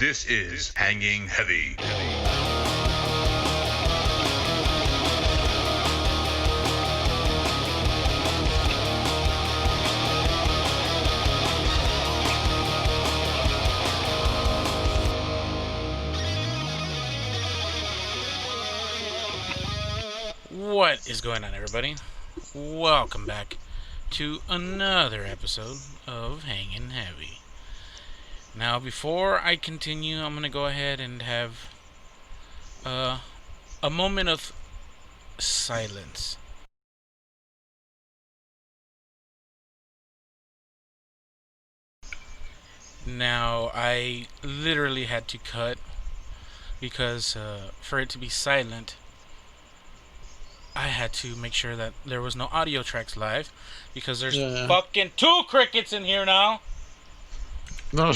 This is Hanging Heavy. What is going on, everybody? Welcome back to another episode of Hanging Heavy. Now, before I continue, I'm going to go ahead and have a moment of silence. Now, I literally had to cut because for it to be silent, I had to make sure that there was no audio tracks live because there's fucking 2 crickets in here now. No.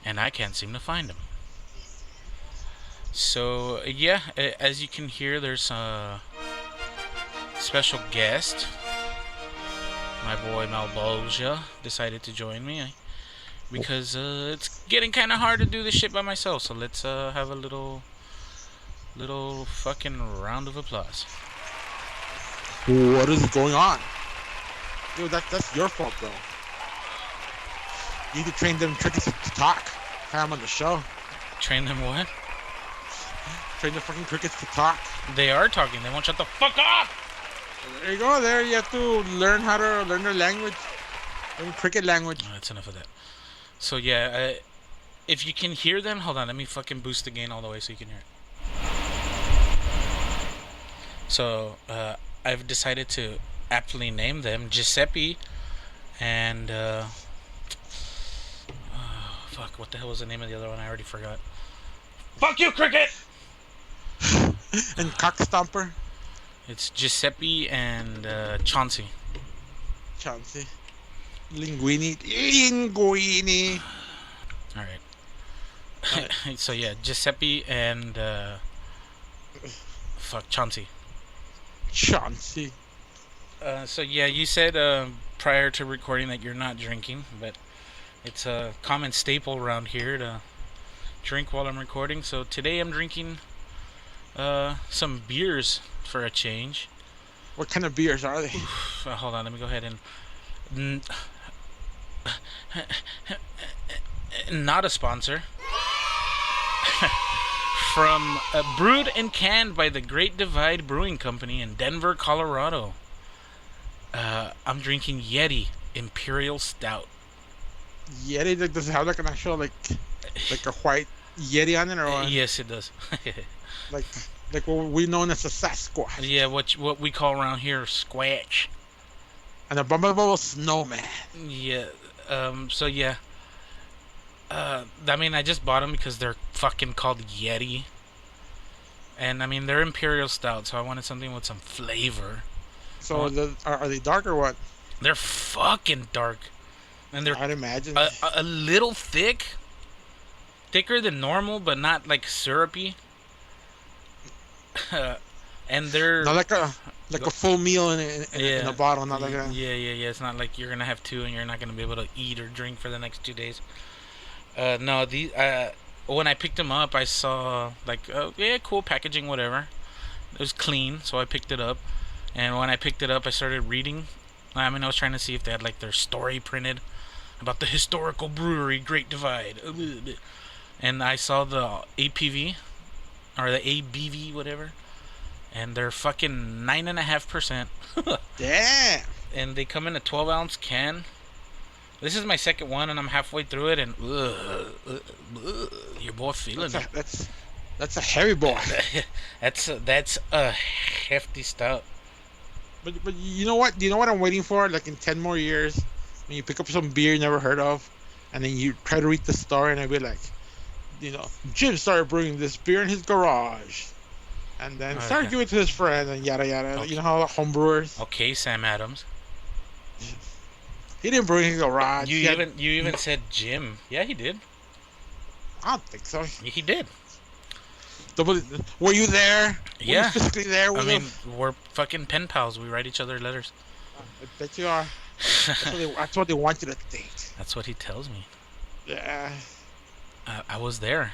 And I can't seem to find them. So, yeah, as you can hear, there's a special guest. My boy Maelbolgia decided to join me because it's getting kind of hard to do this shit by myself. So let's have a little fucking round of applause. What is going on? Dude, that's your fault, bro. You need to train them crickets to talk. I'm on the show. Train them what? Train the fucking crickets to talk. They are talking. They won't shut the fuck up! There you go. There you have to learn how to learn their language. Learn cricket language. Oh, that's enough of that. So yeah, if you can hear them, hold on. Let me fucking boost the gain all the way so you can hear it. So I've decided to aptly name them Giuseppe and fuck, what the hell was the name of the other one? I already forgot. Fuck you, cricket! And Cockstomper. It's Giuseppe and Chauncey. Chauncey. Linguini. Alright. So yeah, Giuseppe and Chauncey. Chauncey. So yeah, you said prior to recording that you're not drinking, but it's a common staple around here to drink while I'm recording. So today I'm drinking some beers for a change. What kind of beers are they? Hold on, let me go ahead and not a sponsor. From brewed and canned by the Great Divide Brewing Company in Denver, Colorado. I'm drinking Yeti Imperial Stout. Yeti, does it have like an actual like a white Yeti on it or what? Yes, it does. like what we know as a Sasquatch. Yeah, what we call around here Squatch. And a Bumblebee Snowman. Yeah. So yeah. I mean, I just bought them because they're fucking called Yeti. And I mean, they're Imperial Stout, so I wanted something with some flavor. So are they dark or what? They're fucking dark. And they're, I'd imagine, a little thick. Thicker than normal, but not like syrupy. And they're not like a full meal in a bottle, not like a... Yeah. It's not like you're gonna have 2 and you're not gonna be able to eat or drink for the next 2 days. No, these when I picked them up, I saw like cool packaging, whatever. It was clean, so I picked it up. And when I picked it up, I started reading. I mean, I was trying to see if they had like their story printed about the historical brewery Great Divide. And I saw the APV or the ABV, whatever. And they're fucking 9.5%. Damn. And they come in a 12-ounce can. This is my second one, and I'm halfway through it, and your boy feeling it. That's a heavy boy. that's a hefty stout. But you know what? You know what I'm waiting for? Like in 10 more years, when you pick up some beer you never heard of, and then you try to read the story, and I'd be like, Jim started brewing this beer in his garage, and then started giving it to his friend, and yada yada. Okay. You know how the homebrewers. Okay, Sam Adams. He didn't brew in his garage. You even said Jim. Yeah, he did. I don't think so. He did. Were you there? Yeah. Were you physically there? I mean, we're fucking pen pals. We write each other letters. I bet you are. That's what they want you to think. That's what he tells me. Yeah. I was there.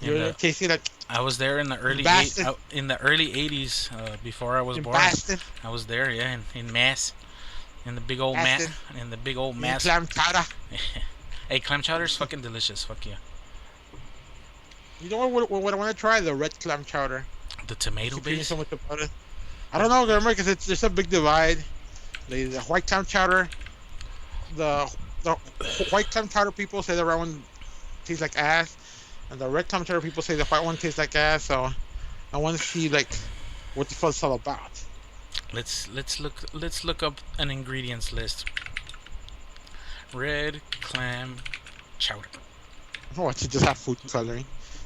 You're tasting like I was there in the in early Boston. in the early '80s, before I was In born. Boston. I was there, yeah, in Mass, in the big old Boston. in the big old In Mass. clam chowder. Hey, clam chowder's fucking delicious. Fuck yeah. You know what I want to try? The red clam chowder. The I tomato keep hearing so base. much about it. I don't know, remember, because there's a big divide. The white clam chowder, the white clam chowder people say the red one tastes like ass, and the red clam chowder people say the white one tastes like ass. So I want to see like what the fuck it's all about. Let's look up an ingredients list. Red clam chowder. I want to just have food coloring.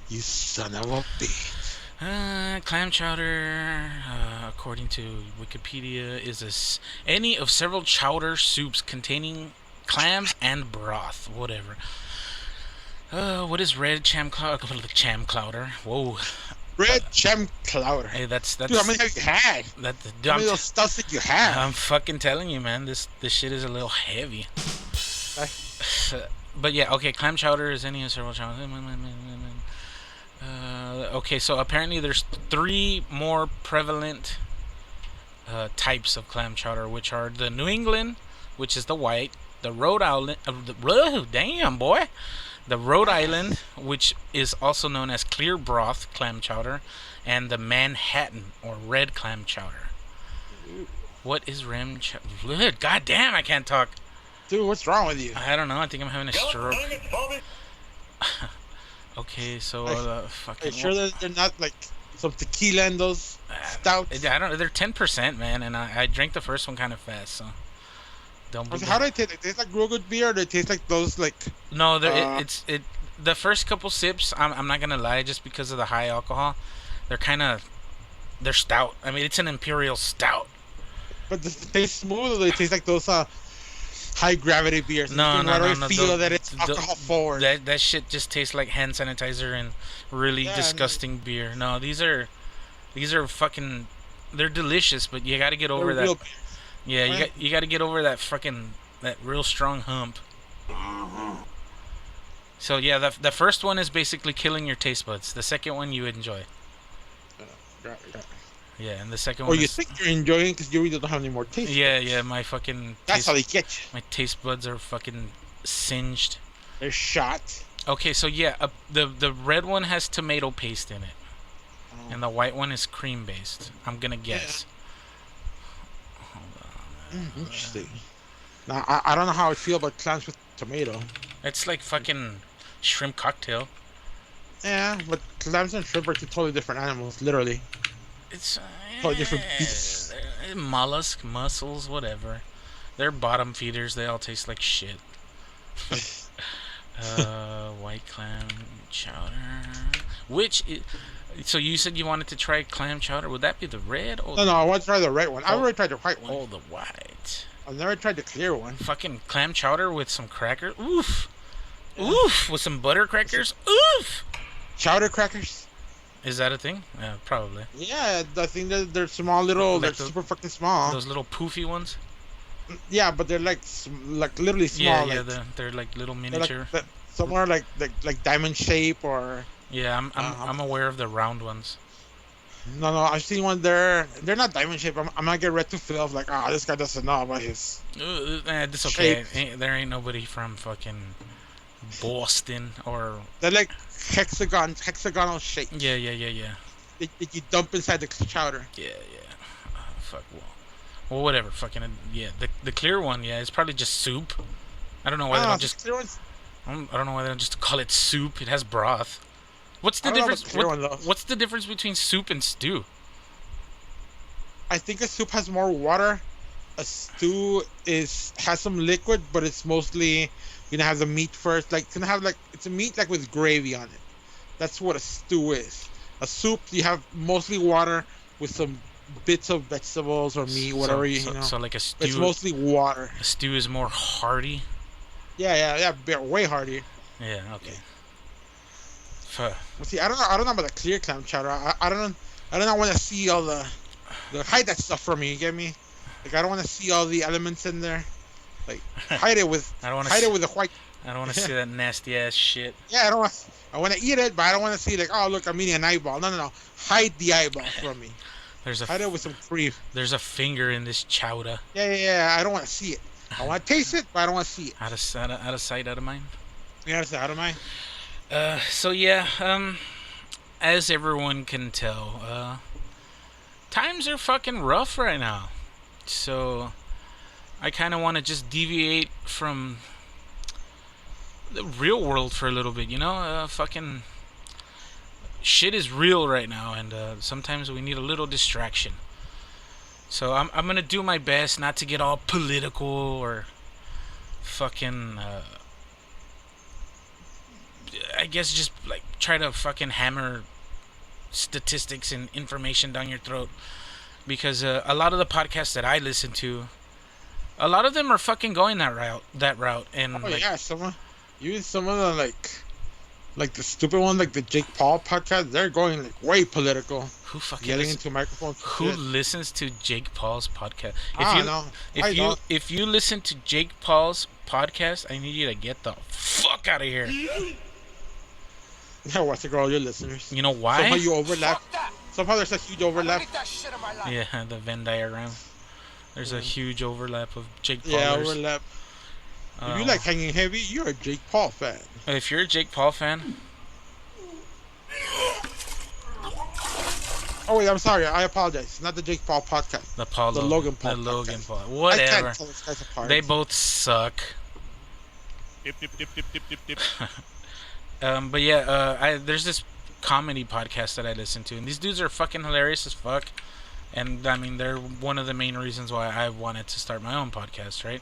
You son of a bitch. Clam chowder, according to Wikipedia, is any of several chowder soups containing clams and broth. Whatever. What is red cham chowder? Whoa. Red jam clouder. Hey, that's Dude, how many have you had? How many of those stuffs did you have? I'm fucking telling you, man. This shit is a little heavy. But yeah, okay. Clam chowder is any of several chowders. Okay, so apparently there's 3 more prevalent types of clam chowder, which are the New England, which is the white, the Rhode Island, damn boy, the Rhode Island, which is also known as clear broth clam chowder, and the Manhattan or red clam chowder. What is ram chowder? God damn, I can't talk. Dude, what's wrong with you? I don't know. I think I'm having a stroke. Okay, so fucking. Are you sure that they're not like some tequila in those stouts? I don't. They're 10%, man, and I drank the first one kind of fast, so don't. Okay, how do they taste? They taste like real good beer, or they taste like those like? No, it's the first couple sips. I'm not gonna lie, just because of the high alcohol, they're stout. I mean, it's an imperial stout. But does it taste smooth, or they taste like those high gravity beers? No, You no, can no, right no. away feel that it's alcohol forward. That shit just tastes like hand sanitizer and really disgusting beer. No, these are fucking. They're delicious, but you got to get over They're real that. beers. Yeah, Right. you got to get over that fucking that real strong hump. So yeah, the first one is basically killing your taste buds. The second one you enjoy. Right. Yeah, and the second Or one you is, think you're enjoying because you really don't have any more taste. yeah, my fucking That's how taste, they get you. my taste buds are fucking singed. They're shot. Okay, so yeah, the red one has tomato paste in it, Oh. and the white one is cream based. I'm gonna guess. Interesting. Now I don't know how I feel about clams with tomato. It's like fucking shrimp cocktail. Yeah, but clams and shrimp are two totally different animals, literally. It's Totally different beasts. mollusk, mussels, whatever. They're bottom feeders. They all taste like shit. White clam chowder. So you said you wanted to try clam chowder. Would that be the red or No, I want to try the red one. I've already tried the white one. oh, the white? I've never tried the clear one. Fucking clam chowder with some crackers. Oof. Oof. With some butter crackers. Oof. Chowder crackers? Is that a thing? Yeah, probably. Yeah, I think they're small little. Like They're those- super fucking small. Those little poofy ones. Yeah, but they're like literally Yeah, small. yeah. like, They're like little they're miniature. somewhere like diamond shape or. Yeah, I'm aware of the round ones. No, I've seen one there. They're not diamond shape. I'm not get ready to feel of like, this guy doesn't know about his. It's okay. There ain't nobody from fucking Boston or They're like hexagonal shape yeah. that you dump inside the chowder. Yeah. Fuck. Well, whatever. Fucking yeah. The clear one. Yeah, it's probably just soup. I don't know why they don't just. Clear ones. I don't know why they don't just call it soup. It has broth. What's the I don't know about difference? the clear one, though. What's the difference between soup and stew? I think a soup has more water. A stew has some liquid, but it's mostly gonna have the meat first. Like gonna have it's a meat like with gravy on it. That's what a stew is. A soup you have mostly water with some bits of vegetables or meat, whatever you know. So like a stew. It's mostly water. A stew is more hearty. Yeah. Way harder. Yeah. Okay. But see, I don't know about the clear clam chowder. I don't want to see all the hide that stuff from me. You get me? Like I don't want to see all the elements in there. Like hide it with I don't want hide it with the white. I don't want to see that nasty ass shit. Yeah, I don't want. I want to eat it, but I don't want to see like, oh look, I'm eating an eyeball. No, no, no. Hide the eyeball from me. There's a Hide it with some cream. there's a finger in this chowder. Yeah, yeah, yeah. I don't want to see it. I want to taste it, but I don't want to see it. Out of sight, out of mind. Yeah, that's out of mind. So yeah, as everyone can tell, times are fucking rough right now. So I kind of want to just deviate from the real world for a little bit, you know? Fucking shit is real right now, and sometimes we need a little distraction. So I'm gonna do my best not to get all political or fucking. I guess just like try to fucking hammer statistics and information down your throat, because a lot of the podcasts that I listen to, a lot of them are fucking going that route, and Oh like, yeah, even some of the like the stupid one, like the Jake Paul podcast, they're going like way political, who fucking yelling into microphones. who listens to Jake Paul's podcast? I don't know. If you listen to Jake Paul's podcast, I need you to get the fuck out of here. Yeah, what's the girl, your listeners? You know why? Somehow you overlap. Somehow there's a huge overlap. Yeah, the Venn diagram. There's a huge overlap of Jake Paulers. Yeah, overlap. If you like hanging heavy, you're a Jake Paul fan. If you're a Jake Paul fan, Oh wait, I'm sorry. I apologize. It's not the Jake Paul podcast. the Logan Paul. the Logan podcast. Paul, I whatever. can't tell this guys apart. They both suck. Dip. But yeah, there's this comedy podcast that I listen to, and these dudes are fucking hilarious as fuck. And I mean, they're one of the main reasons why I wanted to start my own podcast, right?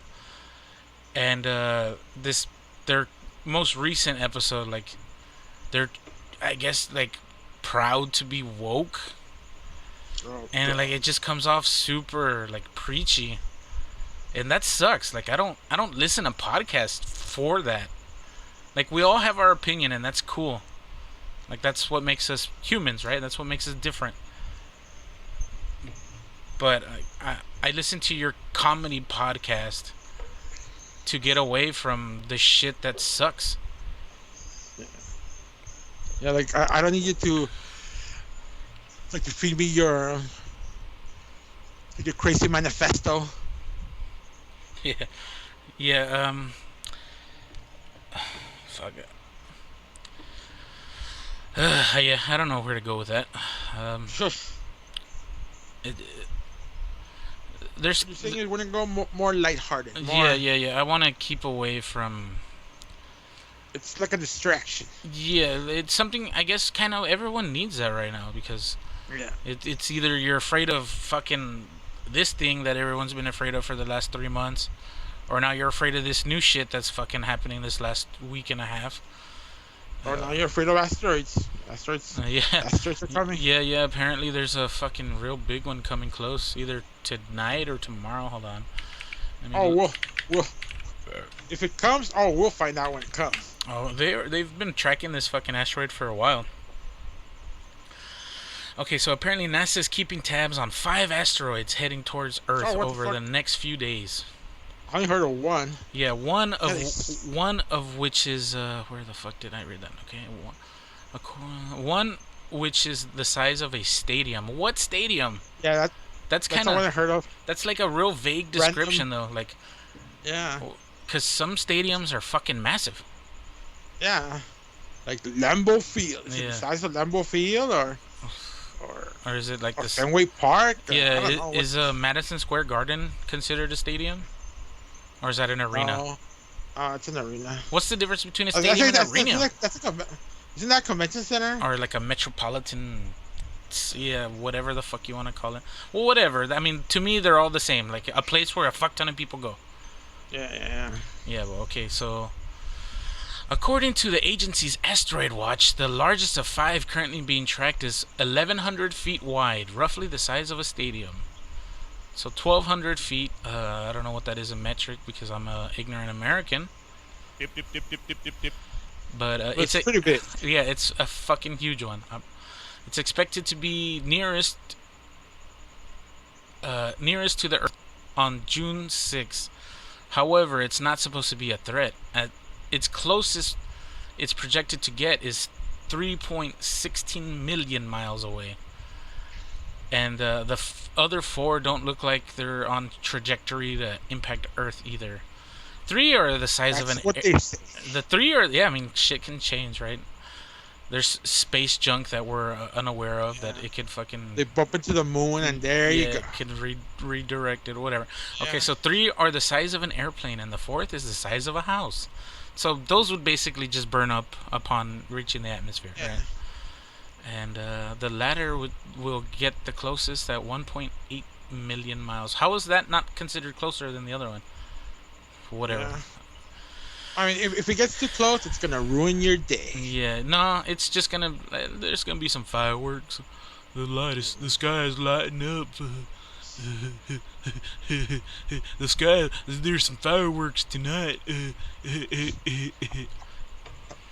And their most recent episode, like, they're, I guess, like, proud to be woke, and like it just comes off super like preachy, and that sucks. Like I don't listen to podcasts for that. Like we all have our opinion, and that's cool. Like that's what makes us humans, right? That's what makes us different. But I listen to your comedy podcast to get away from the shit that sucks. Yeah, like I don't need you to like to feed me your crazy manifesto. Yeah. Fuck it. Yeah, I don't know where to go with that. There's. You're saying you wouldn't go more lighthearted. More, Yeah. I want to keep away from. It's like a distraction. Yeah, it's something I guess kind of everyone needs that right now, because Yeah. it's either you're afraid of fucking this thing that everyone's been afraid of for the last 3 months, or now you're afraid of this new shit that's fucking happening this last week and a half. Or now you're afraid of asteroids. Yeah. Asteroids are coming. Yeah. Apparently, there's a fucking real big one coming close, either tonight or tomorrow. Hold on. We'll if it comes, we'll find out when it comes. Oh, they've been tracking this fucking asteroid for a while. Okay, so apparently NASA's keeping tabs on 5 asteroids heading towards Earth over the next few days. I only heard of one. Yeah, one of which is where the fuck did I read that? Okay, one which is the size of a stadium. What stadium? Yeah, that's the kind one I of heard of. that's like a real vague description though, like Yeah, because some stadiums are fucking massive. yeah, like Lambeau Field. Is it Yeah. the size of Lambeau Field Or is it like or this? Fenway Park? I Yeah, don't know is Madison Square Garden considered a stadium, or is that an arena? No, it's an arena. What's the difference between a I was gonna stadium say, and an arena? that's like isn't that a convention center? Or like a metropolitan, yeah, whatever the fuck you want to call it. Well, whatever. I mean, to me, they're all the same. Like a place where a fuck ton of people go. Yeah. Yeah, well, okay, so according to the agency's asteroid watch, the largest of 5 currently being tracked is 1,100 feet wide, roughly the size of a stadium. So 1,200 feet, I don't know what that is in metric because I'm a ignorant American. Dip. But But it's pretty big. Yeah, it's a fucking huge one. It's expected to be nearest to the Earth on June 6th. However, it's not supposed to be a threat. its closest it's projected to get is 3.16 million miles away. And the other four don't look like they're on trajectory to impact Earth either. Three are the size of That's an. what they say. The three are, yeah. I mean, shit can change, right? There's space junk that we're unaware of that it could fucking. They bump into the moon, and there you go. It could redirect it, whatever. Yeah. Okay, so three are the size of an airplane, and the fourth is the size of a house. So those would basically just burn up upon reaching the atmosphere, right? And the latter will get the closest at 1.8 million miles. How is that not considered closer than the other one? Whatever. Yeah. I mean, if it gets too close, it's gonna ruin your day. Yeah, no, it's just gonna. There's gonna be some fireworks. The sky is lighting up. The sky. There's some fireworks tonight.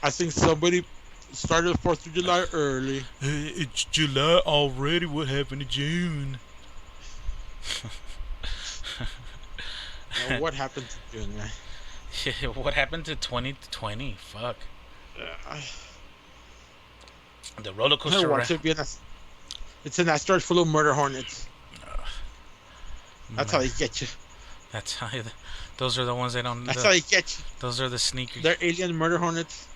I think somebody started 4th of July early. It's July already. What happened to June? Now, what happened to June, man? What happened to 2020? Fuck. The roller coaster ride. It's an asteroid full of murder hornets. That's how they get you. That's how. Those are the ones they don't. That's how they get you. Those are the sneakers. They're alien murder hornets.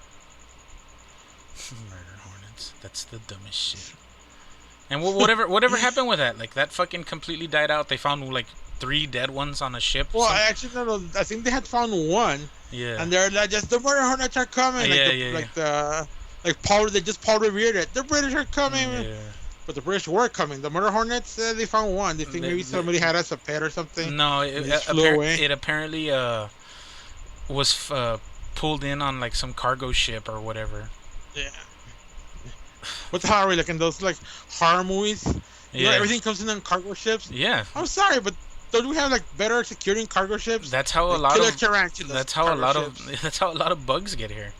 Murder hornets. That's the dumbest shit. And whatever happened with that? Like that fucking completely died out. They found like 3 dead ones on a ship. Well, I actually don't know. I think they had found one. Yeah. And they're like, just the murder hornets are coming. Like Paul, they just Paul revered it. The British are coming. Yeah. But the British were coming. The murder hornets, they found one. They think maybe somebody had us a pet or something. No, it apparently was pulled in on like some cargo ship or whatever. Yeah. What the hell are we looking? Those like horror movies? Yeah. You know, everything comes in on cargo ships? Yeah. I'm sorry, but don't we have like better security in cargo ships? That's how a lot of that's how a lot of bugs get here.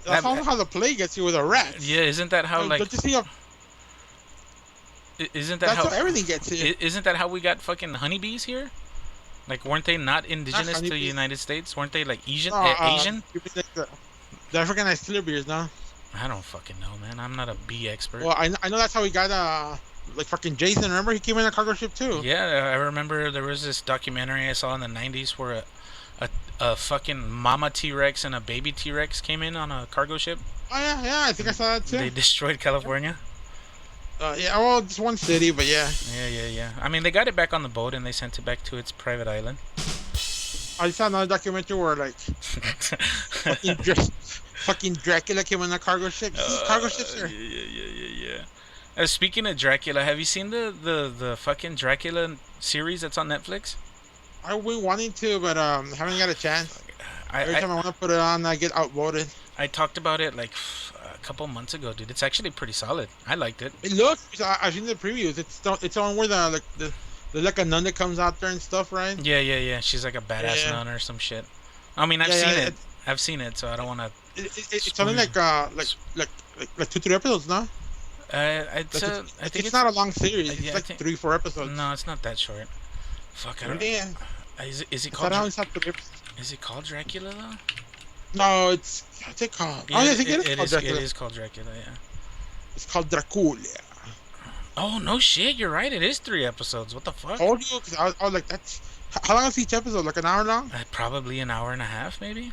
That's how the plague gets you with a rat. Yeah, isn't that how like? Don't you see Isn't that how everything gets here? Isn't that how we got fucking honeybees here? Like, weren't they not indigenous to the United States? Weren't they like Asian? Asian? The African beers, no? I don't fucking know, man. I'm not a bee expert. Well, I know that's how we got like fucking Jason. Remember, he came in a cargo ship too. Yeah, I remember there was this documentary I saw in the '90s where a fucking mama T-Rex and a baby T-Rex came in on a cargo ship. Oh yeah, I think I saw that too. They destroyed California. Yeah, well, just one city, but yeah. Yeah. I mean, they got it back on the boat and they sent it back to its private island. I saw another documentary where like fucking Dracula came on a cargo ship. Cargo ships here. Yeah. Speaking of Dracula, have you seen the fucking Dracula series that's on Netflix? I've been wanting to, but haven't got a chance. Every time I want to put it on, I get outvoted. I talked about it like a couple months ago, dude. It's actually pretty solid. I liked it. It looks. I've seen the previews. It's on where there's like a nun that comes out there and stuff, right? Yeah. She's like a badass nun or some shit. I mean, I've seen it. I've seen it, so I don't want to. It's only like 2-3 episodes, no? I think it's not a long series. It's like 3-4 episodes. No, it's not that short. Fuck, I don't. Yeah. Is it called? Is it called Dracula though? No, what's it called? Yeah, I think it is called Dracula. It is called Dracula, yeah. It's called Dracula. Oh no shit! You're right. It is 3 episodes. What the fuck? I told you, because I was like, that's how long is each episode? Like an hour long? Probably an hour and a half, maybe.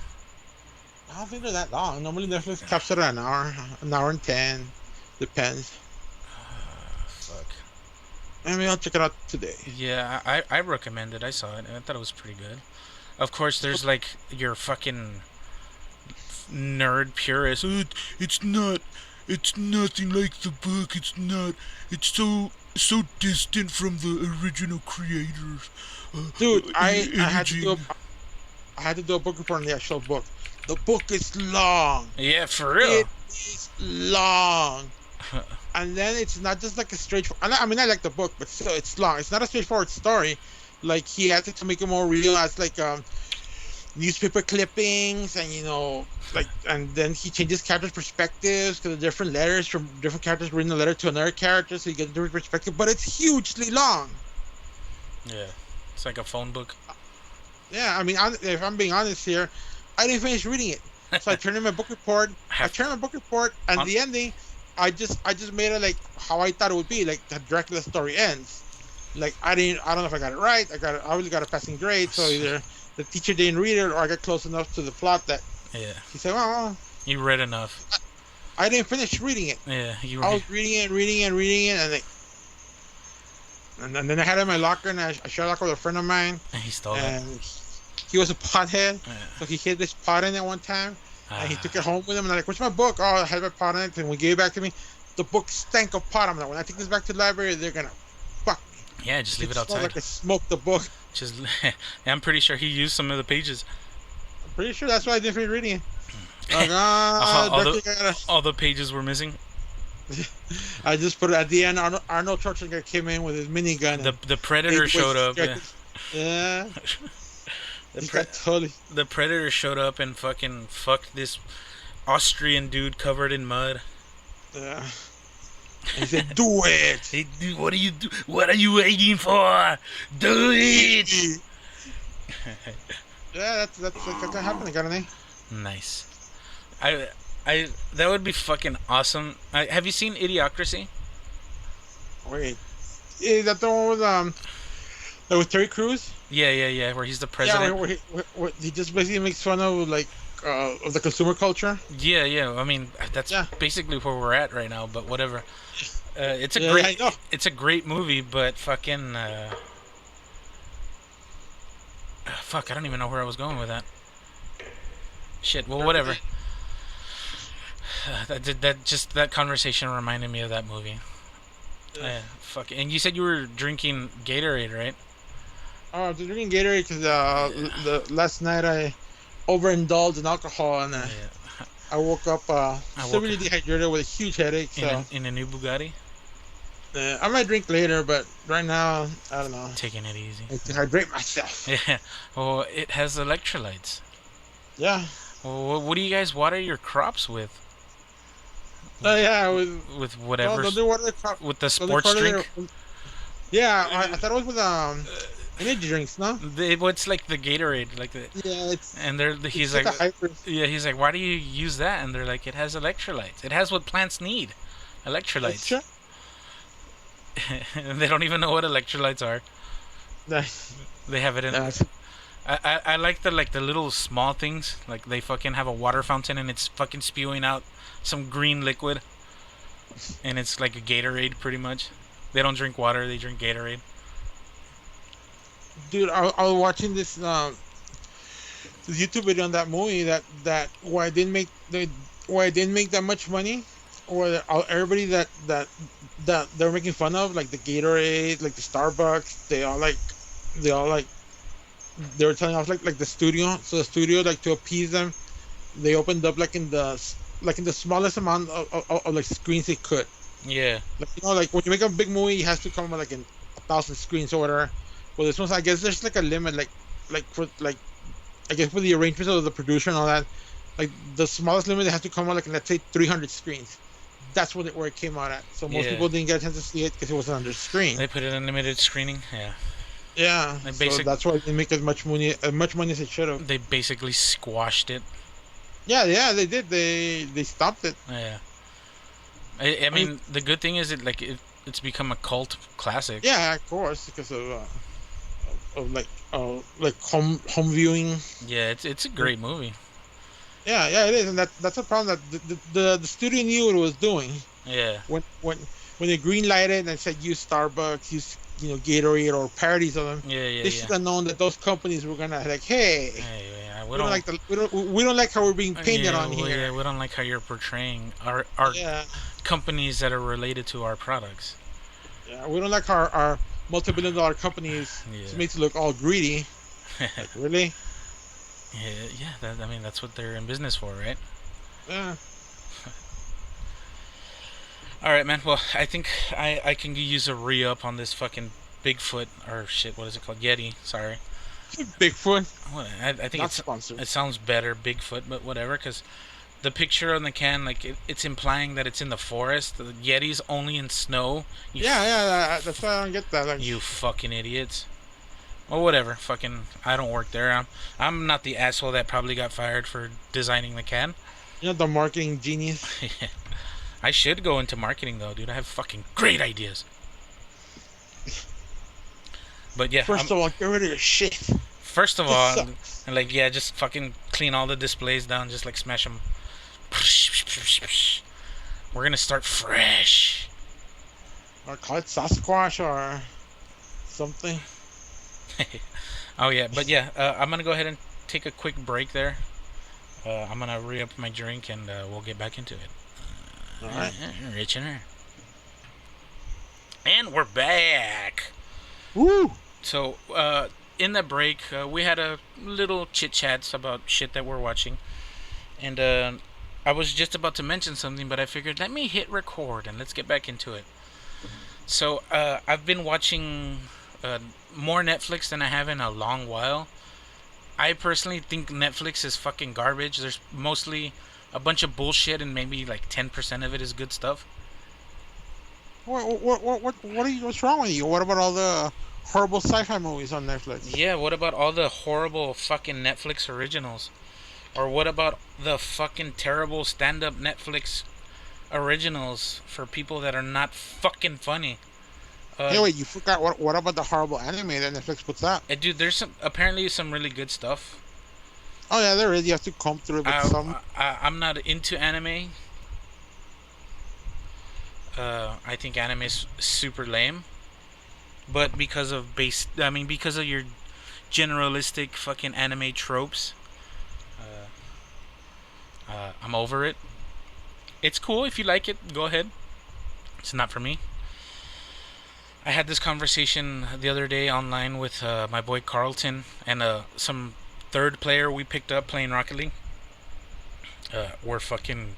I don't think they're that long. Normally Netflix caps it at an hour and 10, depends. Fuck. Maybe I'll check it out today. Yeah, I recommend it. I saw it and I thought it was pretty good. Of course, there's like your fucking nerd purist. It's nothing like the book. It's so distant from the original creators. Dude, I had to do a book report on the actual book. The book is long. Yeah, for real. It is long. And then it's not just like a straightforward. I mean, I like the book, but still, it's long. It's not a straightforward story. Like, he has to make it more real as like newspaper clippings, and and then he changes characters' perspectives because the different letters from different characters reading a letter to another character, so you get a different perspective. But it's hugely long. Yeah, it's like a phone book. Yeah, I mean, if I'm being honest here, I didn't finish reading it. So I turned in my book report. And On- the ending, I just made it like how I thought it would be. Like the Dracula story ends. Like I don't know if I got it right. I really got a passing grade. So either the teacher didn't read it, or I got close enough to the plot that Yeah. he said, "Well, You read enough. I didn't finish reading it. Yeah. You I were. was reading it, and then I had it in my locker, and I shared a locker with a friend of mine, He stole it. and he was a pothead, Yeah. so he hid this pot in it one time, and he Ah. took it home with him, and I'm like, "Where's my book?" "Oh, I had my pot in it," and when he gave it back to me, the book stank of pot. I'm like, when I take this back to the library, they're gonna fuck me. Yeah. Just leave it It smelled outside. like I smoked the book. Just. I'm pretty sure he used some of the pages. I'm pretty sure that's why I didn't finish reading it. Like, all, Dracula the, gotta- all the pages were missing. I just put it at the end. Arnold Schwarzenegger came in with his minigun. The predator showed up. Yeah. Yeah. The, He pre- got totally. the predator showed up and fucking fucked this Austrian dude covered in mud. Yeah. He said, "Do it." Hey, dude, what are you do? What are you waiting for? Do it. Yeah, that's gonna happen. I got an A. Nice. I that would be fucking awesome. Have you seen Idiocracy? Wait, is that the one with Terry Crews? Yeah. Where he's the Yeah, president. where he just basically makes fun of like of the consumer culture. Yeah. I mean, that's Yeah. basically where we're at right now. But whatever. It's a Yeah, great. I know. It's a great movie, but fucking. Fuck, I don't even know where I was going with that. Shit. Well, whatever. That conversation reminded me of that movie. Fuck. And you said you were drinking Gatorade, right? Oh, I'm drinking Gatorade because the last night I overindulged in alcohol, and Yeah. I woke up still woke really up- dehydrated with a huge headache. So In a new Bugatti. I might drink later, but right now I don't know. Taking it easy. I dehydrate myself. Yeah. Well, it has electrolytes. Yeah. Well, what do you guys water your crops with? Oh yeah. With whatever. Don't do water the crop. With the don't do sports water drink. Yeah, I thought it was with energy drinks, no? What's like the Gatorade, like the. Yeah, it's. And he's It's like, a hyper. yeah, he's like, why do you use that? And they're like, it has electrolytes. It has what plants need, That's electrolytes. true. And they don't even know what electrolytes are. That's- They have it in. that's- I like the little small things. Like they fucking have a water fountain and it's fucking spewing out some green liquid. And it's like a Gatorade pretty much. They don't drink water, they drink Gatorade. Dude, I was watching this YouTube video on that movie that why I didn't make that much money, or everybody that they're making fun of, like the Gatorade, like the Starbucks, they all like they were telling off like the studio. So the studio, like, to appease them, they opened up like in the smallest amount of like screens they could. Yeah. Like, like when you make a big movie, it has to come with like 1,000 screens or whatever. Well, this one's, I guess there's like a limit, I guess for the arrangements of the producer and all that, like the smallest limit, it has to come out like, let's say, 300 screens. That's where it came out at. So most Yeah. people didn't get a chance to see it because it wasn't on their screen. They put it in limited screening. Yeah. Yeah. They So that's why they didn't make as much money as they should have. They basically squashed it. Yeah, they did. They stopped it. Yeah. I mean, the good thing is it's become a cult classic. Yeah, of course, because of like home viewing. Yeah, it's a great movie. Yeah, it is, and that's a problem that the studio knew what it was doing Yeah. when they green lighted and said use Starbucks, use Gatorade or parodies of them. Yeah. They should have known that those companies were gonna like, hey, Yeah, we don't like we don't like how we're being painted on here. Yeah, we don't like how you're portraying our Yeah, companies that are related to our products. yeah, we don't like how our multi-billion-dollar companies Yeah. makes it look all greedy. Like, really? Yeah. I mean, that's what they're in business for, right? Yeah. All right, man. Well, I think I can use a re-up on this fucking Bigfoot or shit. What is it called? Yeti. Sorry. Bigfoot. What? I think Not sponsored. it sounds better, Bigfoot, but whatever. Because the picture on the can, like it's implying that it's in the forest. The Yeti's only in snow. Yeah, that's why I don't get that. Like, You fucking idiots. Well, whatever. Fucking, I don't work there. I'm not the asshole that probably got fired for designing the can. You're not the marketing genius. I should go into marketing though, dude. I have fucking great ideas. But yeah, First of all, get rid of your shit. first of This all, sucks. and like yeah, just fucking clean all the displays down, just like smash them. We're gonna start fresh. Or call it Sasquatch or something. Oh yeah, but yeah, I'm gonna go ahead and take a quick break there. I'm gonna re-up my drink and we'll get back into it. Alright. Richer. And we're back. Woo! So, in that break, we had a little chit chats about shit that we're watching, and I was just about to mention something, but I figured let me hit record and let's get back into it. So, I've been watching more Netflix than I have in a long while. I personally think Netflix is fucking garbage. There's mostly a bunch of bullshit, and maybe like 10% of it is good stuff. What's wrong with you? What about all the horrible sci-fi movies on Netflix? Yeah, what about all the horrible fucking Netflix originals? Or what about the fucking terrible stand-up Netflix originals for people that are not fucking funny? Hey, wait, you forgot what about the horrible anime that Netflix puts out? Dude, there's apparently some really good stuff. Oh yeah, there is. You have to comb through it with some. I'm not into anime. I think anime is super lame. But because of because of your generalistic fucking anime tropes, I'm over it. It's cool if you like it, go ahead. It's not for me. I had this conversation the other day online with my boy Carlton and some third player we picked up playing Rocket League. We're fucking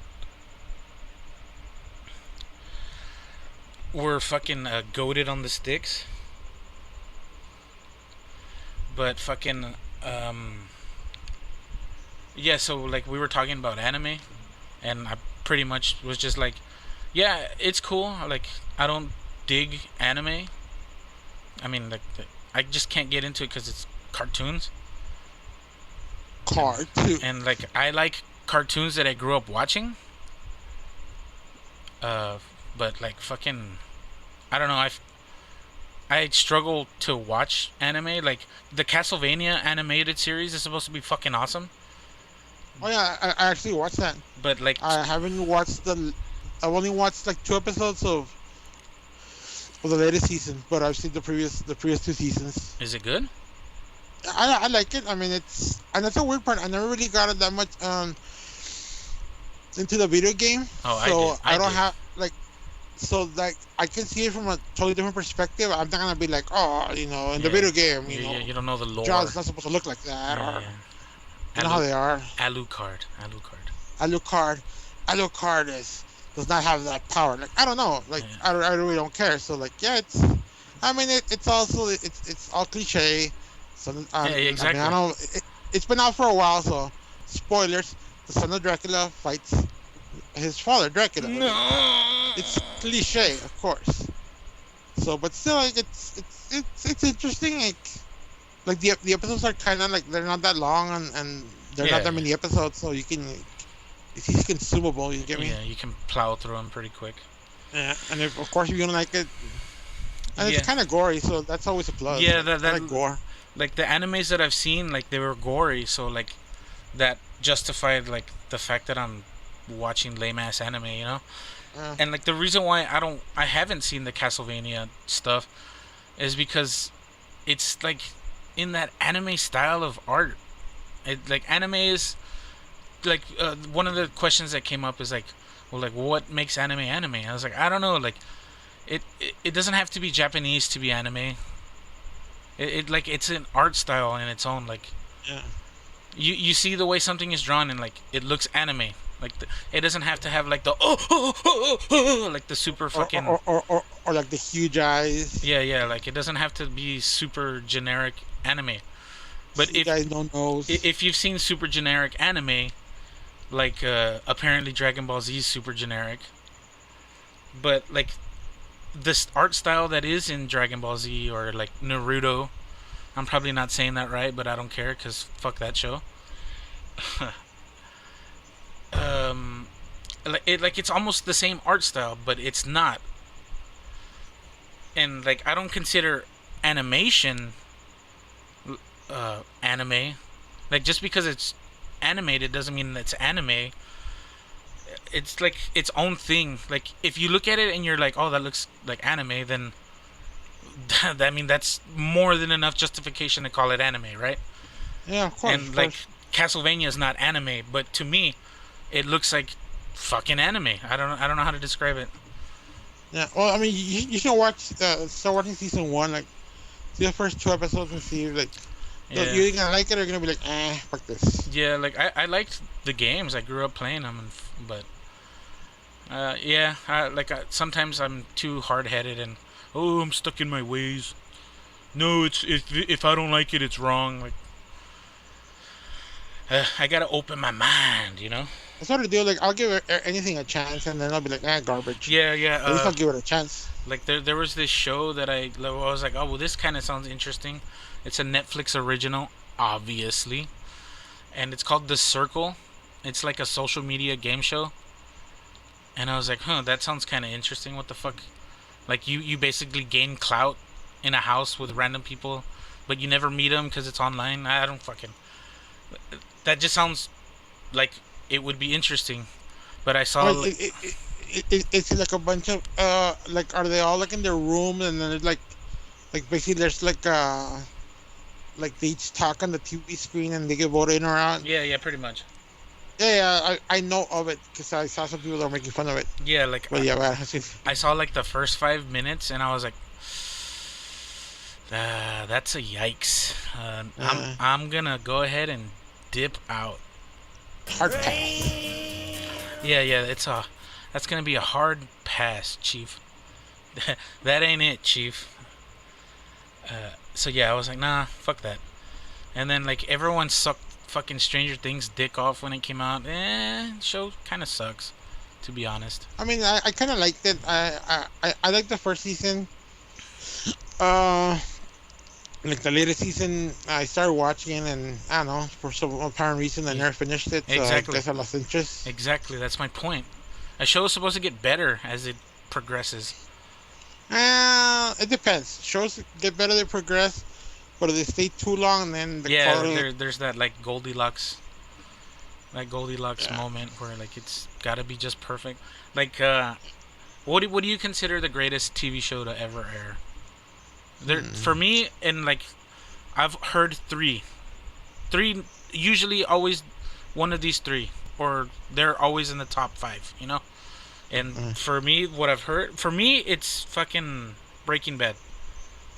goated on the sticks. But fucking yeah, so like we were talking about anime, and I pretty much was just like, yeah, it's cool. Like I don't dig anime. I mean, like I just can't get into it because it's cartoons. Cartoon. And like I like cartoons that I grew up watching. But like fucking, I don't know. I struggle to watch anime. Like the Castlevania animated series is supposed to be fucking awesome. Oh yeah, I actually watched that. But like I haven't watched I've only watched like 2 episodes of the latest season, but I've seen the previous 2 seasons. is it good? I like it. I mean, and that's a weird part. I never really got it that much into the video game. Oh, So I don't did. have like, so like I can see it from a totally different perspective. I'm not gonna be like, oh, in the Yeah. video game, You don't know the lore. John's not supposed to look like that, Yeah, or yeah. you know how they are. Alucard. Alucard does not have that power. Like I don't know. Like Yeah. I really don't care. So like yeah, I mean it's also it's all cliche. So Yeah, exactly. I mean, I don't. It's been out for a while, so spoilers. The son of Dracula fights his father, Dracula. No. It's cliche, of course. So, but still, like it's interesting. Like the episodes are kind of like they're not that long and they're Yeah, not that many episodes, so you can it's easy consumable. You get me? Yeah, you can plow through them pretty quick. Yeah. And of course, if you don't like it, and Yeah. it's kind of gory, so that's always a plus. Yeah, I like gore. like the animes that I've seen, like they were gory, so like that justified like the fact that I'm watching lame ass anime, you know. Uh, And like the reason why I haven't seen the Castlevania stuff is because it's like in that anime style of art. Like anime is like one of the questions that came up is like, well, like what makes anime? I was like, I don't know, like it doesn't have to be Japanese to be anime. It like it's an art style in its own. Like yeah. you see the way something is drawn and like it looks anime. Like it doesn't have to have like the like the super fucking Or like the huge eyes. yeah, like it doesn't have to be super generic anime. But You guys don't know. if you've seen super generic anime, like apparently Dragon Ball Z is super generic, but like this art style that is in Dragon Ball Z or like Naruto, I'm probably not saying that right, but I don't care because fuck that show. um, it's almost the same art style, but it's not. And like I don't consider animation anime. Like just because it's animated doesn't mean it's anime. It's like its own thing. Like if you look at it and you're like, oh, that looks like anime, then I mean that's more than enough justification to call it anime, right? Yeah, of course. And Of like course. Castlevania is not anime, but to me, it looks like fucking anime. I don't know how to describe it. Yeah. Well, I mean, you should watch. Start watching season one. Like, see the first 2 episodes and see if, like, Yeah. you're either gonna like it or you're gonna be like, fuck this. Yeah, like I liked the games. I grew up playing them, but yeah, sometimes I'm too hard headed and oh, I'm stuck in my ways. No, it's if I don't like it, it's wrong. Like I gotta open my mind, you know. I sort of do. Like, I'll give anything a chance, and then I'll be like, garbage. Yeah, yeah. At least I'll give it a chance. Like there was this show that I was like, oh well, this kind of sounds interesting. It's a Netflix original, obviously, and it's called The Circle. It's like a social media game show. And I was like, huh, that sounds kind of interesting. What the fuck? Like, you basically gain clout in a house with random people, but you never meet them because it's online. I don't fucking... That just sounds like it would be interesting. But I saw... Well, it's like a bunch of like, are they all like in their room, and then it's like basically there's like they each talk on the TV screen and they get voted in or out. yeah, pretty much. Yeah, I know of it because I saw some people that were making fun of it. Yeah, like... But yeah, I saw like the first 5 minutes and I was like... that's a yikes. I'm gonna go ahead and dip out. hard pass. Yeah, that's gonna be a hard pass, Chief. That ain't it, Chief. So yeah, I was like, nah, fuck that. And then like everyone sucked fucking Stranger Things dick off when it came out. Show kind of sucks, to be honest. I mean, I kind of liked it. I liked the first season. Uh, like the latest season, I started watching it, and I don't know, for some apparent reason, I never finished it. So Exactly. I guess I lost interest. Exactly, that's my point. A show is supposed to get better as it progresses. It depends. Shows get better, they progress, but if they stay too long, then the Yeah, quality. there's that like Goldilocks Yeah. moment where like it's gotta be just perfect. Like, what do you consider the greatest TV show to ever air? For me, and like, I've heard three, usually always one of these three, or they're always in the top five, you know. And for me, what I've heard, for me, it's fucking Breaking Bad.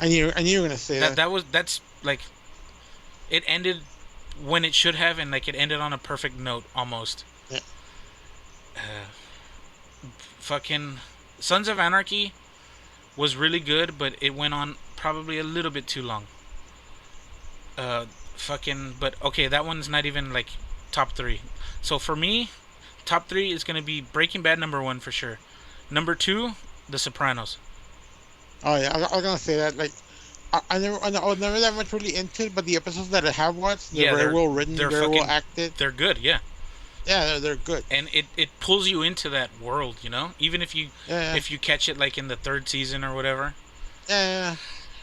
I knew you were gonna say that. That's like, it ended when it should have, and like it ended on a perfect note almost. Yeah. Fucking Sons of Anarchy was really good, but it went on probably a little bit too long. But okay, that one's not even like top three. So for me, top three is gonna be Breaking Bad number one for sure. Number two, The Sopranos. Oh yeah, I was gonna say that. Like, I was never that much really into it, but the episodes that I have watched, they're very well written, they're very well fucking- acted. They're good, yeah. Yeah, they're good. And it pulls you into that world, you know. Even if you Yeah, if you catch it like in the third season or whatever. yeah.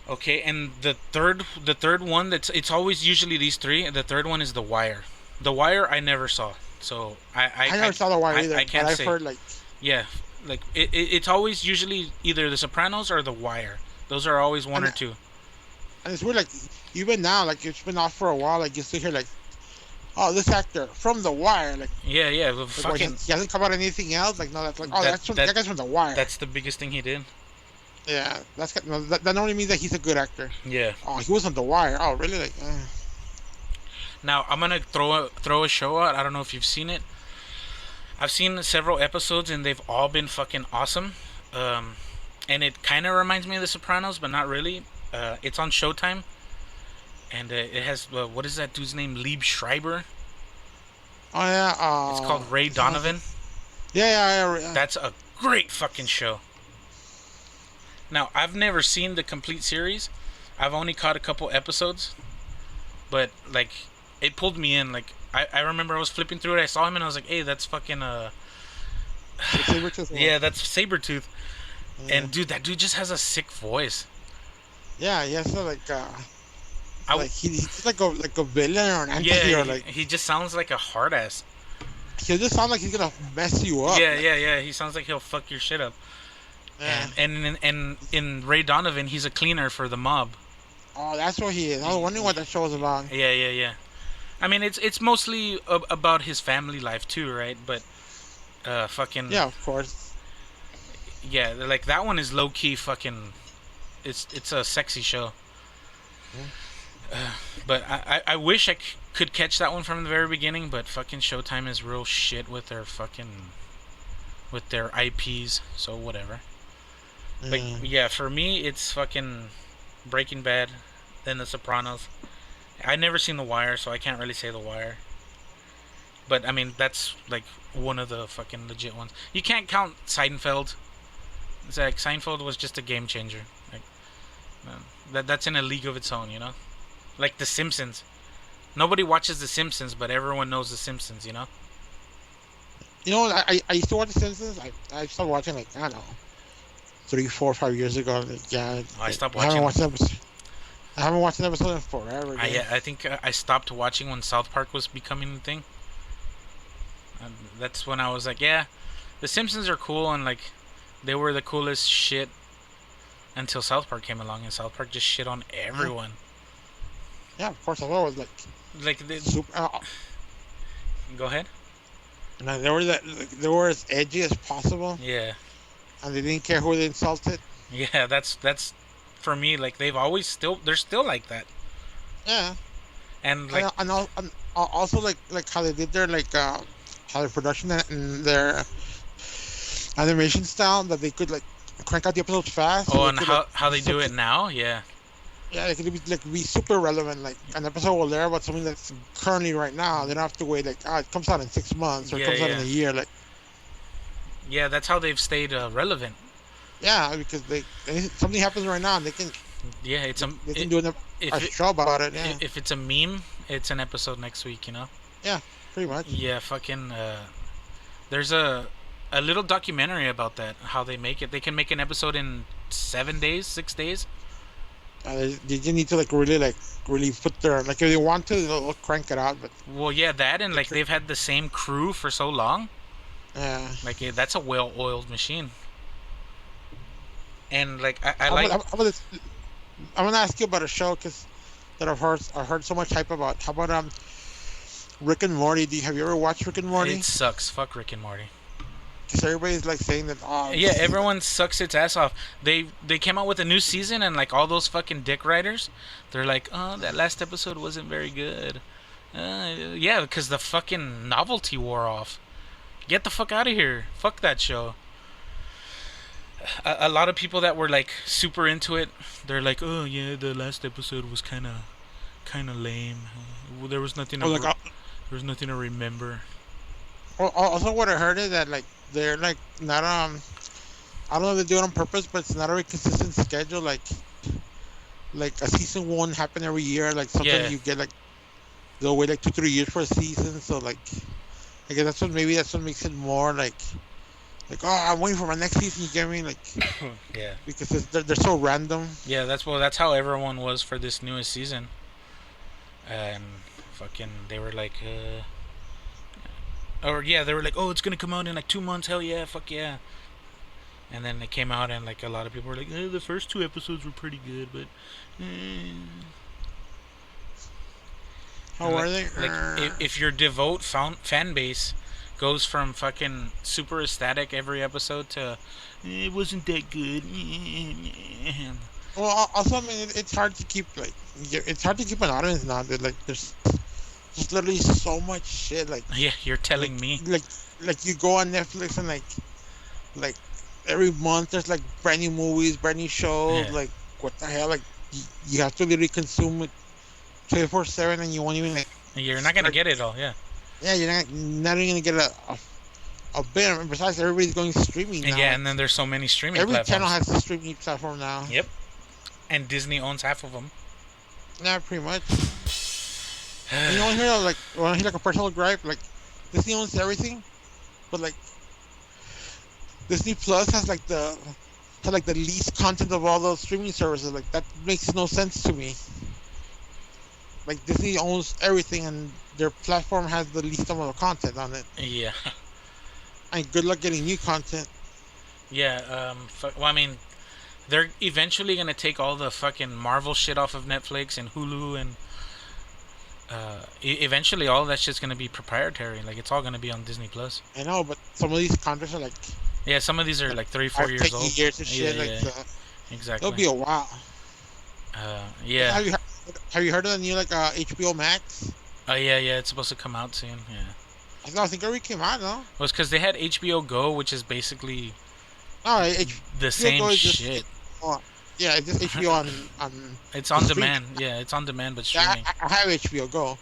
Okay, and the third one it's always usually these three. The third one is The Wire. The Wire I never saw, so I never saw The Wire either. I can't but I've say. heard like, Yeah, like it's always usually either The Sopranos or The Wire. Those are always one or two. and it's weird. Like, even now, like it's been off for a while. Like you still hear like, oh, this actor from The Wire. Like, Yeah, well, like fucking. he hasn't come out anything else. Like, no, that's like, oh, that guy's from The Wire. That's the biggest thing he did. Yeah, that only means that he's a good actor. Yeah. Oh, he was on The Wire. Oh, really? Like, Now I'm gonna throw a show out. I don't know if you've seen it. I've seen several episodes and they've all been fucking awesome. And it kind of reminds me of The Sopranos, but not really. It's on Showtime, and it has what is that dude's name? Lieb Schreiber. oh yeah. It's called Ray Donovan. Yeah. That's a great fucking show. Now I've never seen the complete series, I've only caught a couple episodes, but like it pulled me in. Like I remember I was flipping through it, I saw him, and I was like, hey, that's fucking Sabretooth one. yeah, that's Sabretooth. Yeah. And dude, that dude just has a sick voice. Yeah, yeah. So I like he's like a villain or an Yeah, entity or like he just sounds like a hard ass. he'll just sound like he's gonna mess you up. Yeah, Like, yeah, yeah. He sounds like he'll fuck your shit up. yeah. And in Ray Donovan, he's a cleaner for the mob. Oh, that's what he is. I was wondering what that show was about. Yeah, yeah, yeah. I mean, it's mostly about his family life too, right? But fucking Yeah, of course. yeah, like that one is low key fucking. It's a sexy show. Yeah. But I wish I could catch that one from the very beginning. But fucking Showtime is real shit with their fucking with their IPs. So whatever. But Yeah. yeah, for me, it's fucking Breaking Bad, then The Sopranos. I never seen The Wire, so I can't really say The Wire. But I mean, that's like one of the fucking legit ones. You can't count Seinfeld. It's like Seinfeld was just a game changer. Like that's in a league of its own, you know. Like The Simpsons. Nobody watches The Simpsons, but everyone knows The Simpsons, you know. You know, I used to watch The Simpsons. I started watching like I don't know, 3, 4, 5 years ago. Like, yeah, I stopped I haven't watching. watched an episode. I haven't watched an episode in forever. I think I stopped watching when South Park was becoming a thing. That's when I was like, yeah, The Simpsons are cool, and like they were the coolest shit until South Park came along, and South Park just shit on everyone. Yeah, of course. I thought it was like Like super. go ahead. And they were they were as edgy as possible, Yeah, and they didn't care who they insulted. yeah. That's for me. Like they're still like that, Yeah, and like and also like how they did their how their production and their animation style that they could like crank out the episodes fast. So oh, they and could, how they do it now. Yeah, yeah, they could be super relevant. Like an episode will air about something that's currently right now. They don't have to wait like it comes out in 6 months or it yeah, comes out in yeah, a year. Like yeah. That's how they've stayed relevant. yeah, because something happens right now and Yeah, they can do a if show about it. Yeah, if it's a meme, it's an episode next week. You know. yeah, pretty much. Yeah, fucking. There's a little documentary about that. How they make it. They can make an episode in 7 days, 6 days. They just need to really put their like if they want to they'll crank it out. But Well, yeah, that and like they've had the same crew for so long. yeah, Like that's a well-oiled machine. And like I I'm, like. gonna- I'm gonna ask you about a show because that I heard so much hype about. How about Rick and Morty? Have you ever watched Rick and Morty? It sucks. Fuck Rick and Morty. Because everybody's like saying that. Oh, Yeah, everyone sucks its ass off. They came out with a new season and like all those fucking dick writers, they're like, oh, that last episode wasn't very good. Yeah, because the fucking novelty wore off. Get the fuck out of here. Fuck that show. A lot of people that were like super into it, they're like, oh yeah, the last episode was kind of lame. There was nothing to Oh, like, there was nothing to remember. also, what I heard is that like they're like not I don't know if they do it on purpose, but it's not a very consistent schedule. Like a season one happen every year. Like sometimes Yeah. you get like they'll wait like 2, 3 years for a season. So like I guess that's what makes it more like oh I'm waiting for my next season. You get me like Yeah. because they're so random. Yeah, that's how everyone was for this newest season. And fucking they were like or yeah, they were like, "Oh, it's going to come out in like 2 months. Hell yeah, fuck yeah." And then it came out and like a lot of people were like, the first 2 episodes were pretty good, but How like, are they? if your devout fan base goes from fucking super ecstatic every episode to it wasn't that good. Well, also I mean it's hard to keep it's hard to keep an audience now. Like there's just literally so much shit like. Yeah, you're telling me. Like you go on Netflix and like every month there's like brand new movies, brand new shows. Yeah. Like what the hell? Like you have to literally consume it 24/7, and you won't even like. You're not going to get it all, yeah. Yeah, you're not even gonna get a bit. And besides, everybody's going streaming now. Yeah, and then there's so many streaming every platforms. channel has a streaming platform now. Yep. and Disney owns half of them. Yeah, pretty much. And you want to hear a personal gripe? Like Disney owns everything, but like Disney Plus has like the least content of all those streaming services. Like that makes no sense to me. Like Disney owns everything, and their platform has the least amount of content on it. Yeah, And good luck getting new content. yeah. Well, I mean, they're eventually gonna take all the fucking Marvel shit off of Netflix and Hulu, and eventually all of that shit's gonna be proprietary. Like it's all gonna be on Disney Plus. I know, but some of these contracts are like Yeah, some of these are like 3, 4 five, years 10 old. years and Yeah, shit. yeah, It'll exactly. be a while. Yeah. Have you heard of the new HBO Max? Oh yeah, yeah. It's supposed to come out soon. Yeah. I think it already came out, no? Well, it's because they had HBO Go, which is basically No, the HBO Go same is just shit. oh, yeah, it's just HBO on It's on stream. demand. Yeah, it's on demand, but Yeah, streaming. I have HBO Go,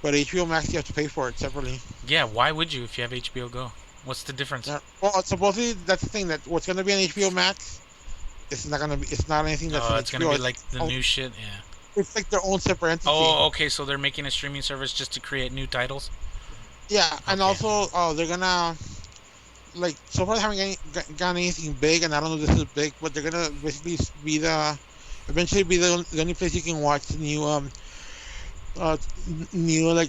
but HBO Max you have to pay for it separately. Yeah, why would you if you have HBO Go? What's the difference? Yeah. Well, supposedly that's the thing that what's gonna be on HBO Max. It's not anything that's Oh, on it's HBO. gonna be like the new shit. Yeah. It's like their own separate entity. Oh, okay. So they're making a streaming service just to create new titles. Yeah, and Okay. also they're gonna like so far they haven't gotten anything big, and I don't know if this is big, but they're gonna basically be eventually be the only place you can watch the uh new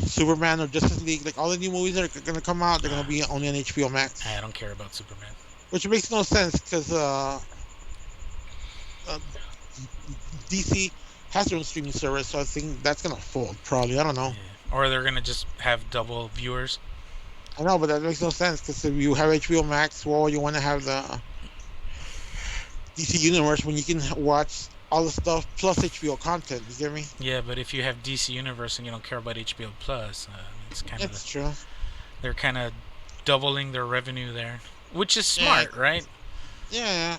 Superman or Justice League, like all the new movies that are gonna come out, they're gonna be only on HBO Max, I don't care about Superman. which makes no sense because uh, DC has their own streaming service, so I think that's gonna fold probably. I don't know. Yeah. Or they're gonna just have double viewers. I know, but that makes no sense because if you have HBO Max, well, you want to have the DC Universe when you can watch all the stuff plus HBO content. You get me? Yeah, but if you have DC Universe and you don't care about HBO Plus, it's kind of It's true. they're kind of doubling their revenue there, which is Yeah. smart, right? Yeah.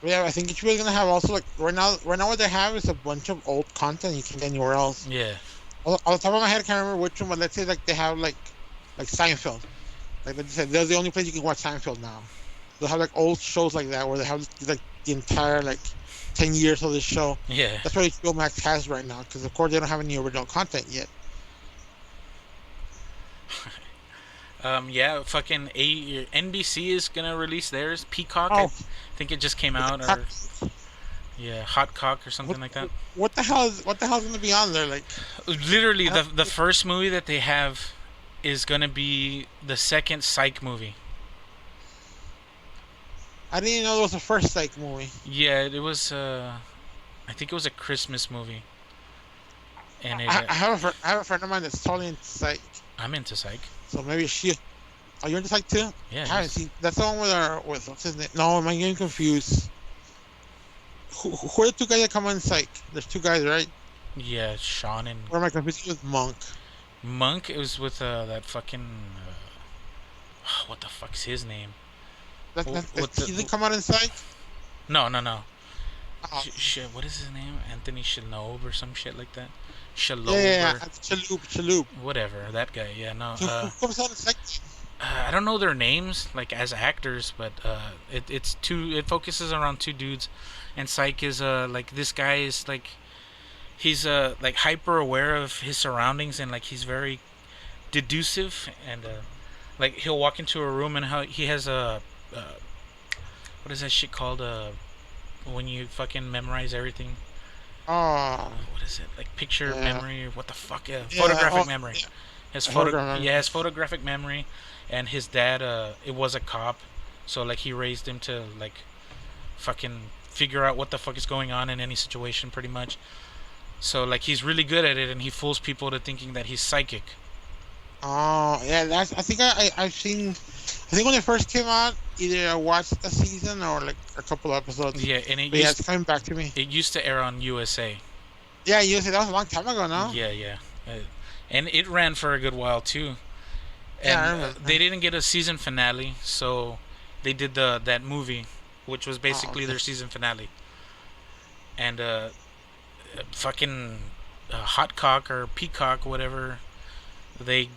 Yeah, I think HBO is gonna have also like right now what they have is a bunch of old content you can't get anywhere else. Yeah. Off the top of my head, I can't remember which one, but let's say like they have like Seinfeld. Like I said, they're the only place you can watch Seinfeld now. They'll have like old shows like that where they have like the entire 10 years of this show. Yeah. That's what HBO Max has right now because of course they don't have any original content yet. Yeah, fucking NBC is gonna release theirs. Peacock, Oh, I think it just came out, or yeah, Hot Cock or something like that. what the hell is gonna be on there? Like, Literally, I the first movie that they have is gonna be the second Psych movie. I didn't even know there was a first Psych movie. Yeah, it was. I think it was a Christmas movie, and I have a friend of mine that's totally into Psych, I'm into Psych. so maybe she. Are you into Psych too? Yeah. I haven't seen. That's the one with what's his name? No, am I getting confused? Who are the two guys that come on Psych? There's two guys, right? Yeah, Sean and Or am I confused with Monk? Monk. It was with that fucking. What the fuck's his name? He didn't come out in Psych. No. Oh. Shit, what is his name? Anthony Shalhoub or some shit like that. Yeah, Shalhoub. Chalup. Whatever, that guy. Yeah, no. So who comes out in Psych? I don't know their names like as actors, but it focuses around two dudes, and Psych is like this guy is like he's like hyper aware of his surroundings, and like he's very deducive, and like he'll walk into a room and how he has a what is that shit called when you fucking memorize everything. Oh, What is it like picture Yeah. memory or what the fuck? yeah. Photographic Oh, memory. yeah. His Photographic yeah, his photographic memory, and his dad it was a cop, so like he raised him to like fucking figure out what the fuck is going on in any situation pretty much. So like he's really good at it, and he fools people to thinking that he's psychic. Oh, yeah. That's. I think I've seen. I think when it first came out, either I watched a season or like a couple episodes. Yeah, and But yeah, it's coming back to me. it used to air on USA. Yeah, you said that was a long time ago, no? Yeah. And it ran for a good while too. And Yeah, I remember. they didn't get a season finale, so they did that movie, which was basically okay. their season finale. And fucking Hot Cock or Peacock, whatever, they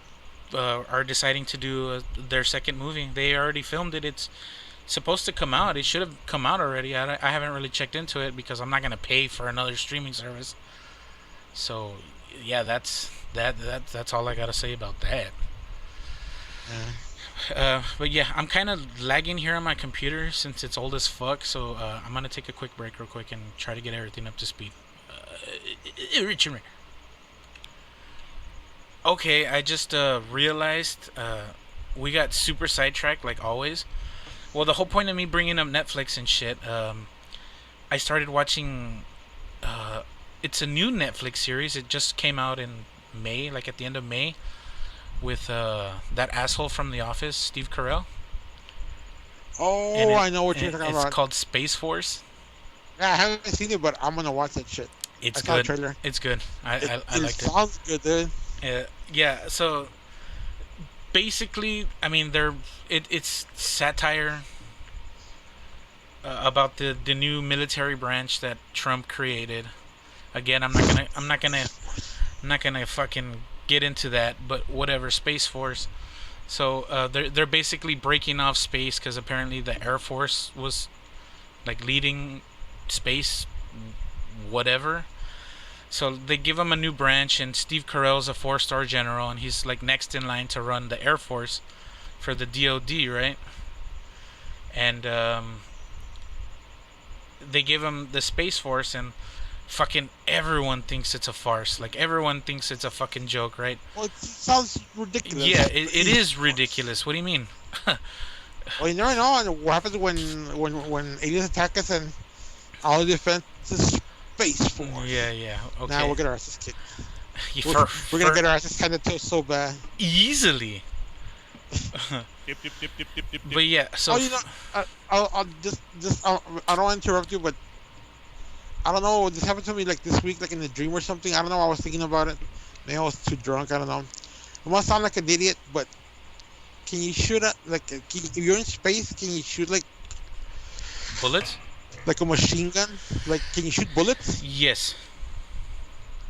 are deciding to do their second movie. They already filmed it. supposed to come out. It should have come out already. I haven't really checked into it because I'm not gonna pay for another streaming service. So yeah, that's all I gotta say about that. Yeah. But yeah, I'm kind of lagging here on my computer since it's old as fuck. So I'm gonna take a quick break real quick and try to get everything up to speed. Richard. Okay, I just realized we got super sidetracked like always. Well, the whole point of me bringing up Netflix and shit, I started watching. It's a new Netflix series. It just came out in May, like at the end of May, with that asshole from The Office, Steve Carell. Oh, I know what you're talking It's about. called Space Force. Yeah, I haven't seen it, but I'm gonna watch that shit. It's I saw the good. trailer. It's good. I It liked it. sounds good, dude. Yeah. So basically, I mean, it's satire about the new military branch that Trump created. Again, I'm not gonna fucking get into that, but whatever. Space Force. So they're basically breaking off space because apparently the Air Force was like leading space, whatever. So they give him a new branch, and Steve Carell's a 4-star general, and he's like next in line to run the Air Force for the DoD, right? And they give him the Space Force, and fucking everyone thinks it's a farce. Like everyone thinks it's a fucking joke, right? Well, it sounds ridiculous. Yeah, it is ridiculous. What do you mean? Well, you never know what happens when aliens attack us and our defense is Space Force. Yeah. Okay. Now we'll get our asses kicked. Yeah, We're gonna get our asses handed to us so bad. easily. Dip, dip, dip, dip, dip, dip, dip. But yeah, so Oh, you know, I'll just I don't want to interrupt you, but I don't know. This happened to me like this week, like in a dream or something. I don't know. I was thinking about it. Maybe I was too drunk. I don't know. I must sound like an idiot, but can you shoot at if you're in space? Can you shoot bullets? like a machine gun? Like, can you shoot bullets? Yes.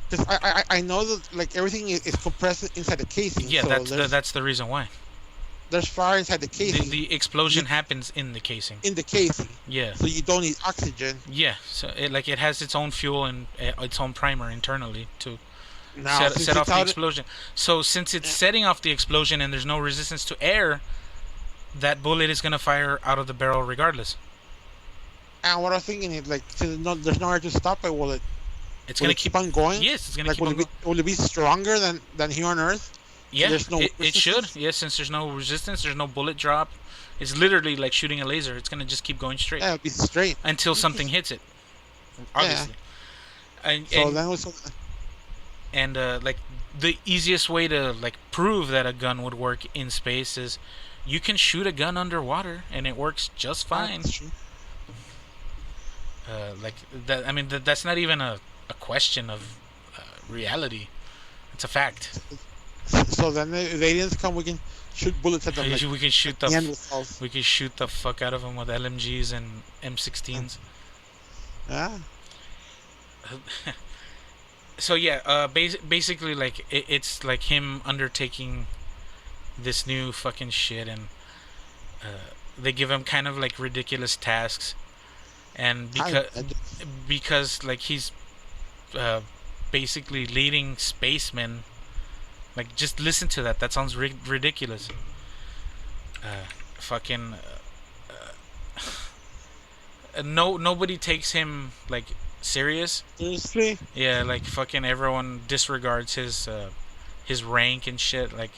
Because I know that like everything is compressed inside the casing. Yeah, so that's the reason why. there's fire inside the casing. The explosion happens in the casing. in the casing, Yeah. so you don't need oxygen. Yeah. So it has its own fuel and its own primer internally to Now, set off the explosion. So since it's setting off the explosion and there's no resistance to air, that bullet is gonna fire out of the barrel regardless. And what I was thinking is like, since there's nowhere to stop it, It's will gonna it keep on going? Yes, it's gonna Like, keep on going. will it be stronger than here on Earth? Yeah, there's no it should. resistance? Yeah, since there's no resistance, there's no bullet drop. It's literally like shooting a laser. It's gonna just keep going straight Yeah, it'll be straight. until something hits it. Obviously. So then was And like the easiest way to like prove that a gun would work in space is you can shoot a gun underwater and it works just fine. Like that. I mean, that's not even a question of reality. It's a fact. So then if the aliens come, we can shoot bullets at them. Like, We can shoot the Neanderthals. we can shoot the fuck out of them with LMGs and M16s. Yeah. So yeah, basically like it's like him undertaking this new fucking shit, and they give him kind of like ridiculous tasks, and because like he's basically leading spacemen. Like, just listen to that. That sounds ridiculous. Fucking. Nobody takes him like serious. Seriously? Yeah, like fucking everyone disregards his rank and shit. Like,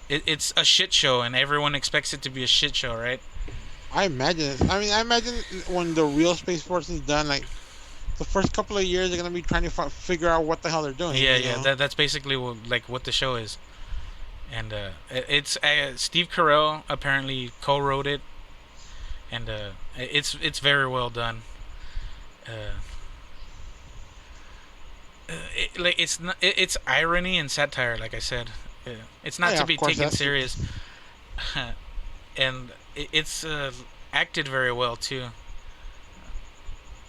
it's a shit show, and everyone expects it to be a shit show, right? I imagine it. I mean, I imagine when the real Space Force is done, like, the first couple of years, they're gonna be trying to figure out what the hell they're doing. Yeah, you yeah. know? That's basically what the show is, and it's Steve Carell apparently co-wrote it, and it's very well done. It's irony and satire, like I said. It's not Yeah, to of be course, taken that's- serious, and it's acted very well too.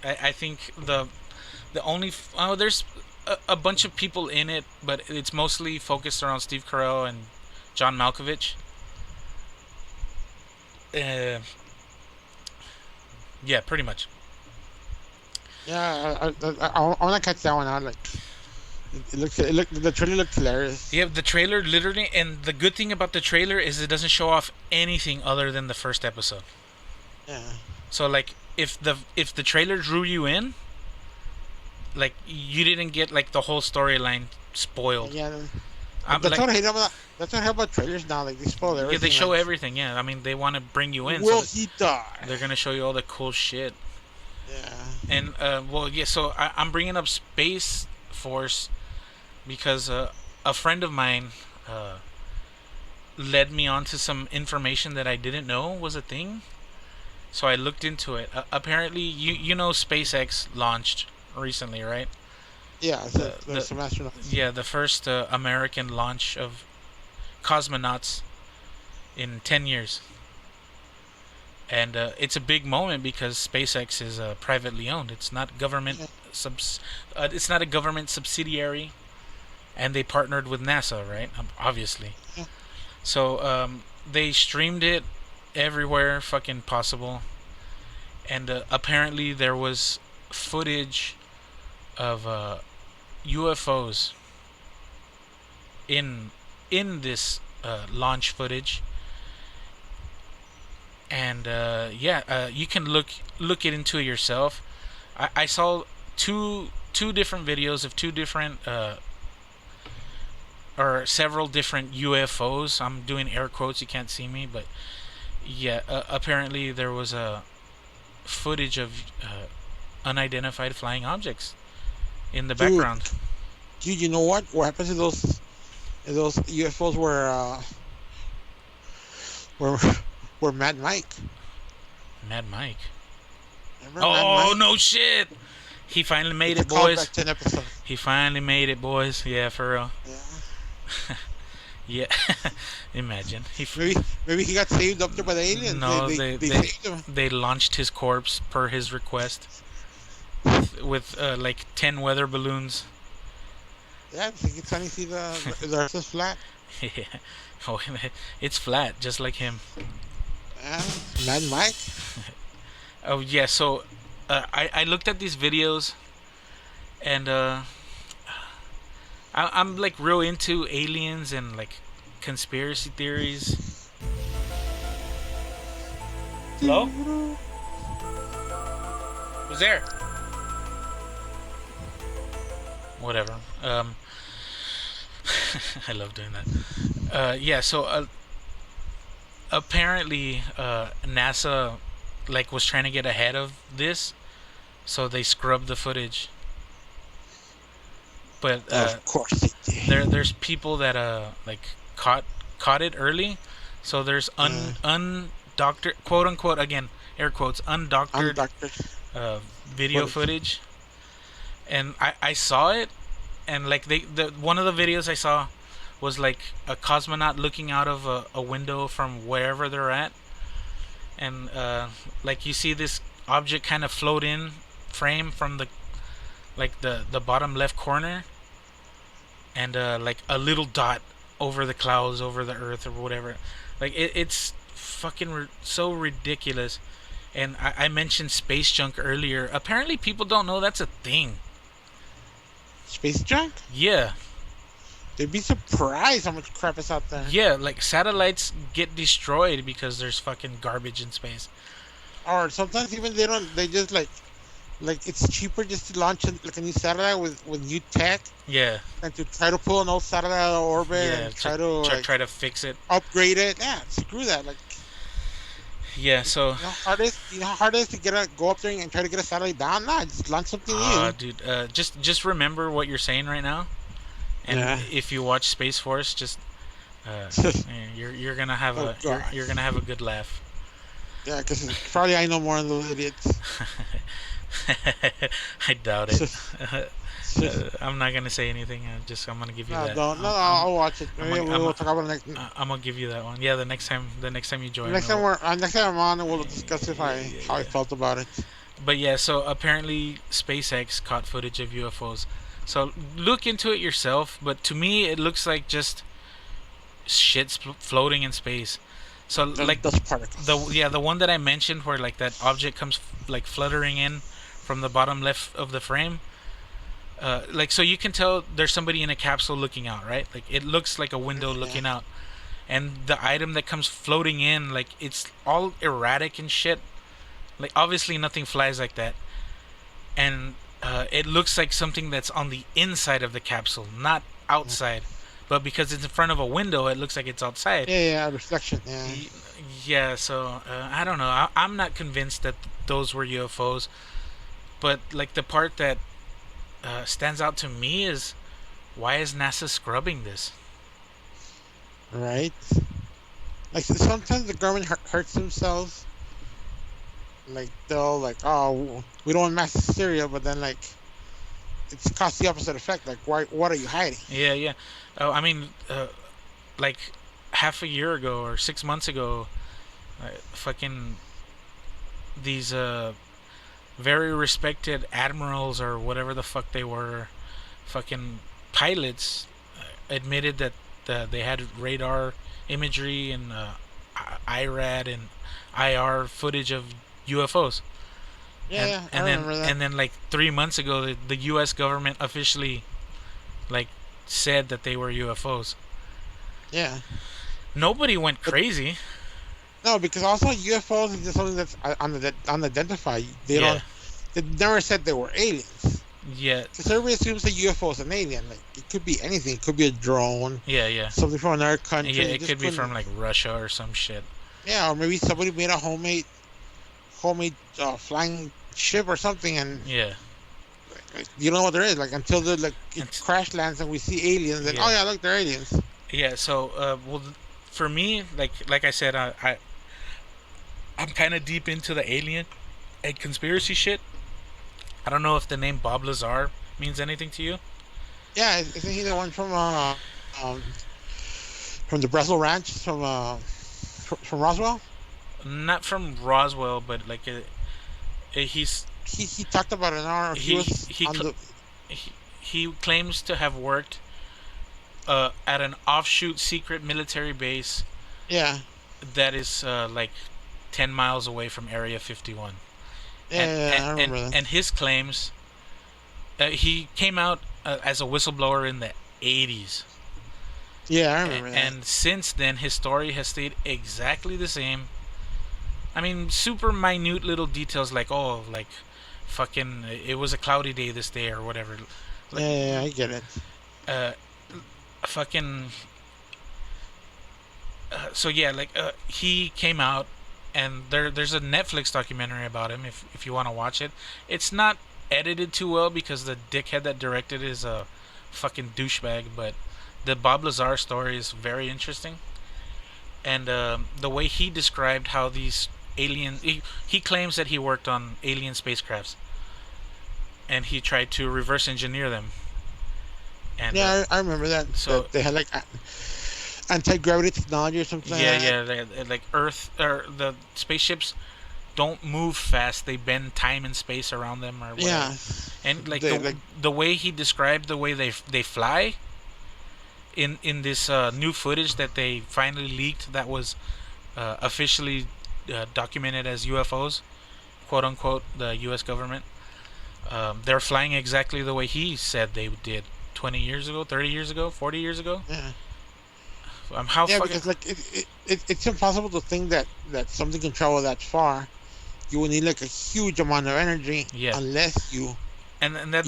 I think the only there's a bunch of people in it, but it's mostly focused around Steve Carell and John Malkovich. Yeah, pretty much. Yeah, I want to catch that one out. Like, the trailer looked hilarious. Yeah, the trailer literally, and the good thing about the trailer is it doesn't show off anything other than the first episode. Yeah. So like, if the trailer drew you in, like you didn't get like the whole storyline spoiled. Yeah. I'm That's like, what I hate about. That's what I hate about trailers now. Like they spoil everything. yeah, they show like, everything. Yeah, I mean they want to bring you in, so Will that he die? they're gonna show you all the cool shit. Yeah. And well, yeah. So I'm bringing up Space Force because a friend of mine led me onto some information that I didn't know was a thing. So I looked into it. Apparently, you know SpaceX launched recently, right? Yeah. So The there's some astronauts. yeah, the first American launch of cosmonauts in 10 years. And it's a big moment because SpaceX is privately owned. It's not government Yeah. it's not a government subsidiary, and they partnered with NASA, right? Obviously. Yeah. So they streamed it everywhere fucking possible, and apparently there was footage of UFOs in this launch footage, and you can look it into it yourself. I saw two different videos of two different or several different UFOs. I'm doing air quotes. You can't see me, but yeah. Apparently, there was a footage of unidentified flying objects in the Dude. background. Dude, you know what? What happens to those UFOs were were Mad Mike? Mad Mike. Remember Mad Oh Mike? no shit! He finally made It's it, a callback boys. to an episode. He finally made it, boys. Yeah, for real. Yeah. Yeah. Imagine Maybe he got saved up there by the aliens. No, They saved him. they launched his corpse per his request with like 10 weather balloons. Yeah, you can finally see the Earth is flat. Yeah. Oh, it's flat, just like him. Yeah, Mad Mike. Oh yeah, so I looked at these videos, and I'm like real into aliens and like conspiracy theories. Hello? Who's there? Whatever. I love doing that. Yeah, so apparently NASA like was trying to get ahead of this, so they scrubbed the footage. But Of course he did. there's people that like caught it early, so there's undoctored, quote unquote, again air quotes, I'm undoctored Doctor. video footage, and I saw it, and like the one of the videos I saw was like a cosmonaut looking out of a window from wherever they're at, and like you see this object kind of float in frame from the bottom left corner, and like a little dot over the clouds over the earth or whatever. Like it's fucking so ridiculous. And I mentioned space junk earlier. Apparently people don't know that's a thing. Space junk? Yeah. They'd be surprised how much crap is out there. Yeah, like satellites get destroyed because there's fucking garbage in space. Or sometimes even they don't. They just like it's cheaper just to launch like a new satellite with new tech Yeah. than to try to pull an old satellite out of orbit Yeah, and try to try to fix it. upgrade it. Yeah, screw that. Like, Yeah, so you know how hard it is to go up there and try to get a satellite down? Nah, just launch something new. dude, just remember what you're saying right now. And Yeah. if you watch Space Force, just you're gonna have Oh, you're gonna have a good laugh. Yeah, because probably I know more than those idiots. I doubt it. I'm not gonna say anything. I'm gonna give you No, that. don't. No, I'll watch it. Maybe I'm we'll a- talk about it next. I'm gonna give you that one. Yeah, the next time you join. Next time I'm on, we'll discuss how I felt about it. But yeah, so apparently SpaceX caught footage of UFOs. So look into it yourself. But to me, it looks like just shit floating in space. So like dust particles. the one that I mentioned where like that object comes like fluttering in from the bottom left of the frame. Like so you can tell there's somebody in a capsule looking out, right? Like it looks like a window looking out, and the item that comes floating in, like it's all erratic and shit. Like obviously nothing flies like that, and it looks like something that's on the inside of the capsule, not outside. But because it's in front of a window, it looks like it's outside. Yeah, reflection. Yeah. Yeah, so I don't know. I'm not convinced that those were UFOs, but like the part that stands out to me is why is NASA scrubbing this? Right. Like sometimes the government hurts themselves. Like they'll like, oh, we don't want mass hysteria, but then like it's caused the opposite effect. Like, why? What are you hiding? Yeah, yeah. Oh, I mean, like half a year ago or 6 months ago, fucking these very respected admirals or whatever the fuck they were, fucking pilots, admitted that they had radar imagery and IRAD and IR footage of UFOs. Yeah, I remember that. And then like 3 months ago, the U.S. government officially like said that they were UFOs. Yeah. Nobody went crazy. No, because also UFOs is just something that's unidentified. They Yeah. don't. They never said they were aliens. Yeah, Because everybody assumes a UFO is an alien. Like it could be anything. It could be a drone, yeah. something from another country. Yeah, You it just could be couldn't- from like Russia or some shit. Yeah, or maybe somebody made a homemade flying ship or something, and Yeah, you don't know what there is. Like until the it It's- crash lands and we see aliens, and Yeah. oh yeah, look, they're aliens. yeah. So, well, for me, like I said, I'm kind of deep into the alien and conspiracy shit. I don't know if the name Bob Lazar means anything to you. Yeah, isn't he the one from the Breslau Ranch from Roswell? Not from Roswell, but like he's He talked about it an hour. He was he on cl- the he claims to have worked at an offshoot secret military base yeah. that is like 10 miles away from Area 51. Yeah, I remember that. And his claims, he came out as a whistleblower in the 80s. Yeah, I remember that. And since then, his story has stayed exactly the same. I mean, super minute little details like, oh, like, fucking, it was a cloudy day this day or whatever. Like, Yeah, I get it. fucking. So yeah, like, he came out, and there's a Netflix documentary about him if you want to watch it. It's not edited too well because the dickhead that directed is a fucking douchebag, but the Bob Lazar story is very interesting. And the way he described how these alien, he claims that he worked on alien spacecrafts, and he tried to reverse engineer them. And Yeah, I remember that. so- That they had like anti-gravity technology or something. yeah, like that. yeah, like Earth or the spaceships don't move fast; they bend time and space around them or whatever. Yeah. And like They, the, like- the way he described the way they fly in this new footage that they finally leaked that was officially documented as UFOs, quote unquote, the U.S. government. They're flying exactly the way he said they did 20 years ago, 30 years ago, 40 years ago. Yeah. How Yeah, fucking because like it's impossible to think that something can travel that far. You will need like a huge amount of energy. Yeah. Unless you and that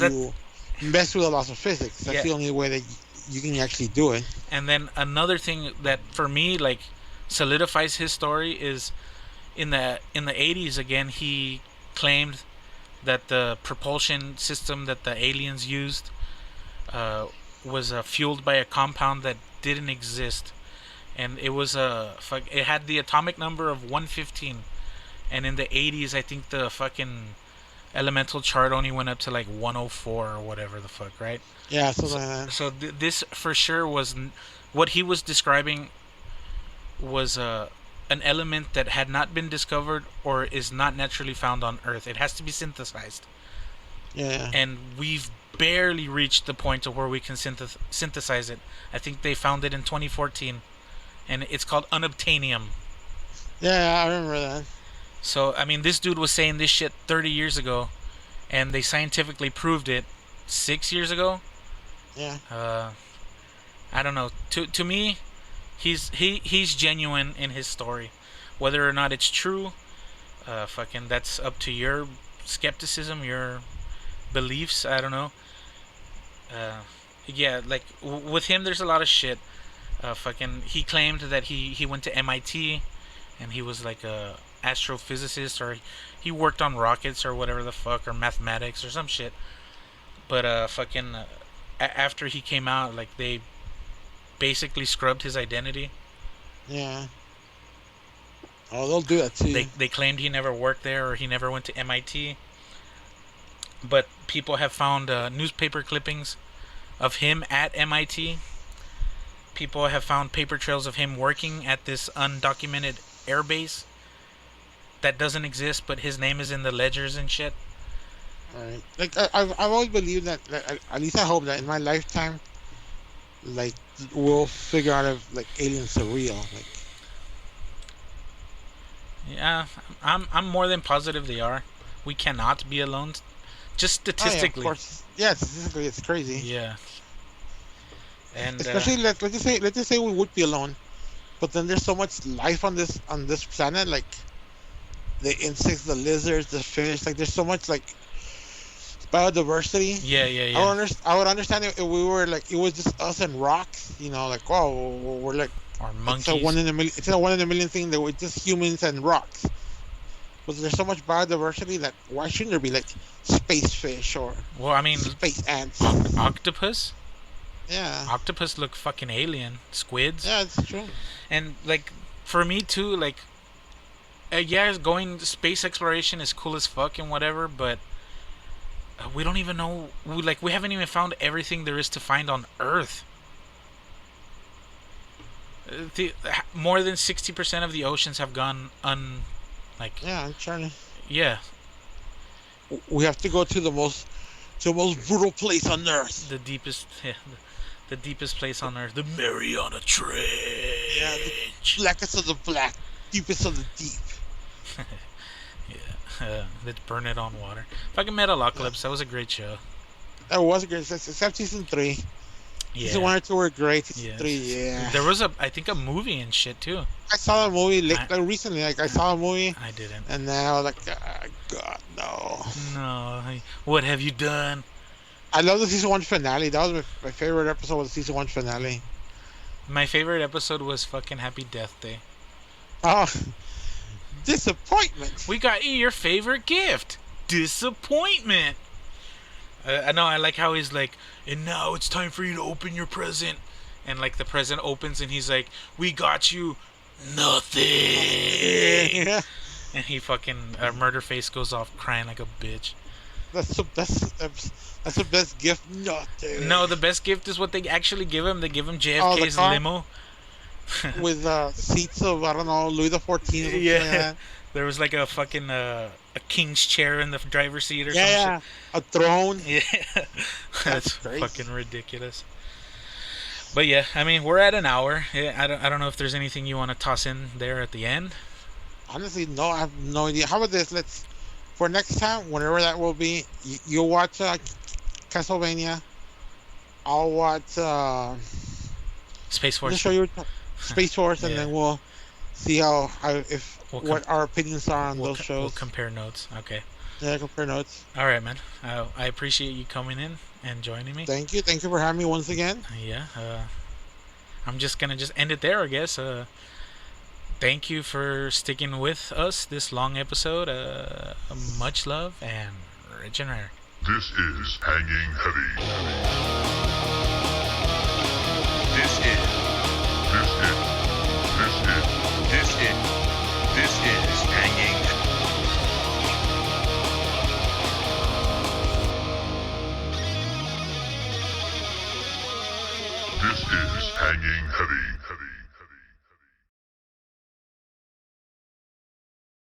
mess with the laws of physics. That's Yeah. the only way that you can actually do it. And then another thing that for me like solidifies his story is in the 80s again he claimed that the propulsion system that the aliens used was fueled by a compound that didn't exist, and it was it had the atomic number of 115, and in the 80s I think the fucking elemental chart only went up to like 104 or whatever the fuck, right? Yeah, something like that. So this for sure was what he was describing was an element that had not been discovered or is not naturally found on Earth. It has to be synthesized, Yeah. and we've barely reached the point of where we can synthesize it. I think they found it in 2014, and it's called unobtainium. Yeah, I remember that. So I mean, this dude was saying this shit 30 years ago, and they scientifically proved it 6 years ago. Yeah. Uh, I don't know. To me, he's genuine in his story. Whether or not it's true, fucking that's up to your skepticism, your beliefs. I don't know. Uh, yeah, like with him, there's a lot of shit. Fucking, he claimed that he went to MIT, and he was like a astrophysicist, or he worked on rockets or whatever the fuck, or mathematics or some shit. But fucking, after he came out, like they basically scrubbed his identity. Yeah. Oh, they'll do that to you. They claimed he never worked there or he never went to MIT. But people have found newspaper clippings of him at MIT. People have found paper trails of him working at this undocumented airbase that doesn't exist, but his name is in the ledgers and shit. Right. Like I've always believed that. Like, at least I hope that in my lifetime, like we'll figure out if like aliens are real. Like. Yeah, I'm more than positive they are. We cannot be alone, just Oh yeah, of statistically. course. Yeah, statistically, it's crazy. Yeah, and Especially let's just say we would be alone, but then there's so much life on this planet, like the insects, the lizards, the fish. Like there's so much like biodiversity. yeah, yeah, yeah. I would understand if we were like it was just us and rocks. You know, like oh we're like Or it's a monkeys. one in a million. It's a one in a million thing that we're just humans and rocks. But there's so much biodiversity that why shouldn't there be like space fish or Well, I mean, space ants? octopus. Yeah, Octopus look fucking alien. Squids. yeah, it's true. And like for me too, like yeah, going space exploration is cool as fuck and whatever, but we don't even know. We haven't even found everything there is to find on Earth. More than 60% of the oceans have gone like Yeah, I'm trying to. yeah, We have to go to the most brutal place on Earth. the deepest yeah, the deepest place on Earth, the Mariana Yeah, the Trench. blackest of the black, deepest of the deep. Yeah, let's burn it on water. Fucking Metalocalypse, that was a great show. That was great, except season 3. Yeah, Season 1 and 2 were great. Season yes. 3, yeah. There was I think a movie and shit too. I saw a movie like recently. Like I saw a movie, I didn't. and then I was like, God, no. No, what have you done? I love the season 1 finale. That was my favorite episode. Was the season 1 finale. My favorite episode was fucking Happy Death Day. Oh, disappointment. We got you your favorite gift. Disappointment. I know. I like how he's like, and now it's time for you to open your present. And like the present opens, and he's like, "We got you nothing." Yeah, And he fucking murder face goes off crying like a bitch. that's the best gift. Nothing. No, the best gift is what they actually give him. They give him Oh, the JFK's car? limo. With seats of I don't know Louis the 14th. Yeah. There was like a fucking a king's chair in the driver's seat or some Yeah, a throne. shit. Yeah. That's crazy. fucking ridiculous. But yeah, I mean, we're at an hour. Yeah, I don't know if there's anything you want to toss in there at the end. Honestly, no, I have no idea. How about this? Let's for next time, whenever that will be, you'll watch Castlevania. I'll watch. Space I'll Force. just show you Space Force, and Yeah. then we'll see how if We'll what our opinions are on we'll, those we'll shows. compare notes. Okay. Yeah, compare notes. All right, man. I appreciate you coming in and joining me. Thank you for having me once again. Yeah. I'm just gonna end it there, I guess. Thank you for sticking with us this long episode. Much love and rich and rare. This is Hanging Heavy. This is. This is. This is. This is. This is Hanging. This is Hanging Heavy.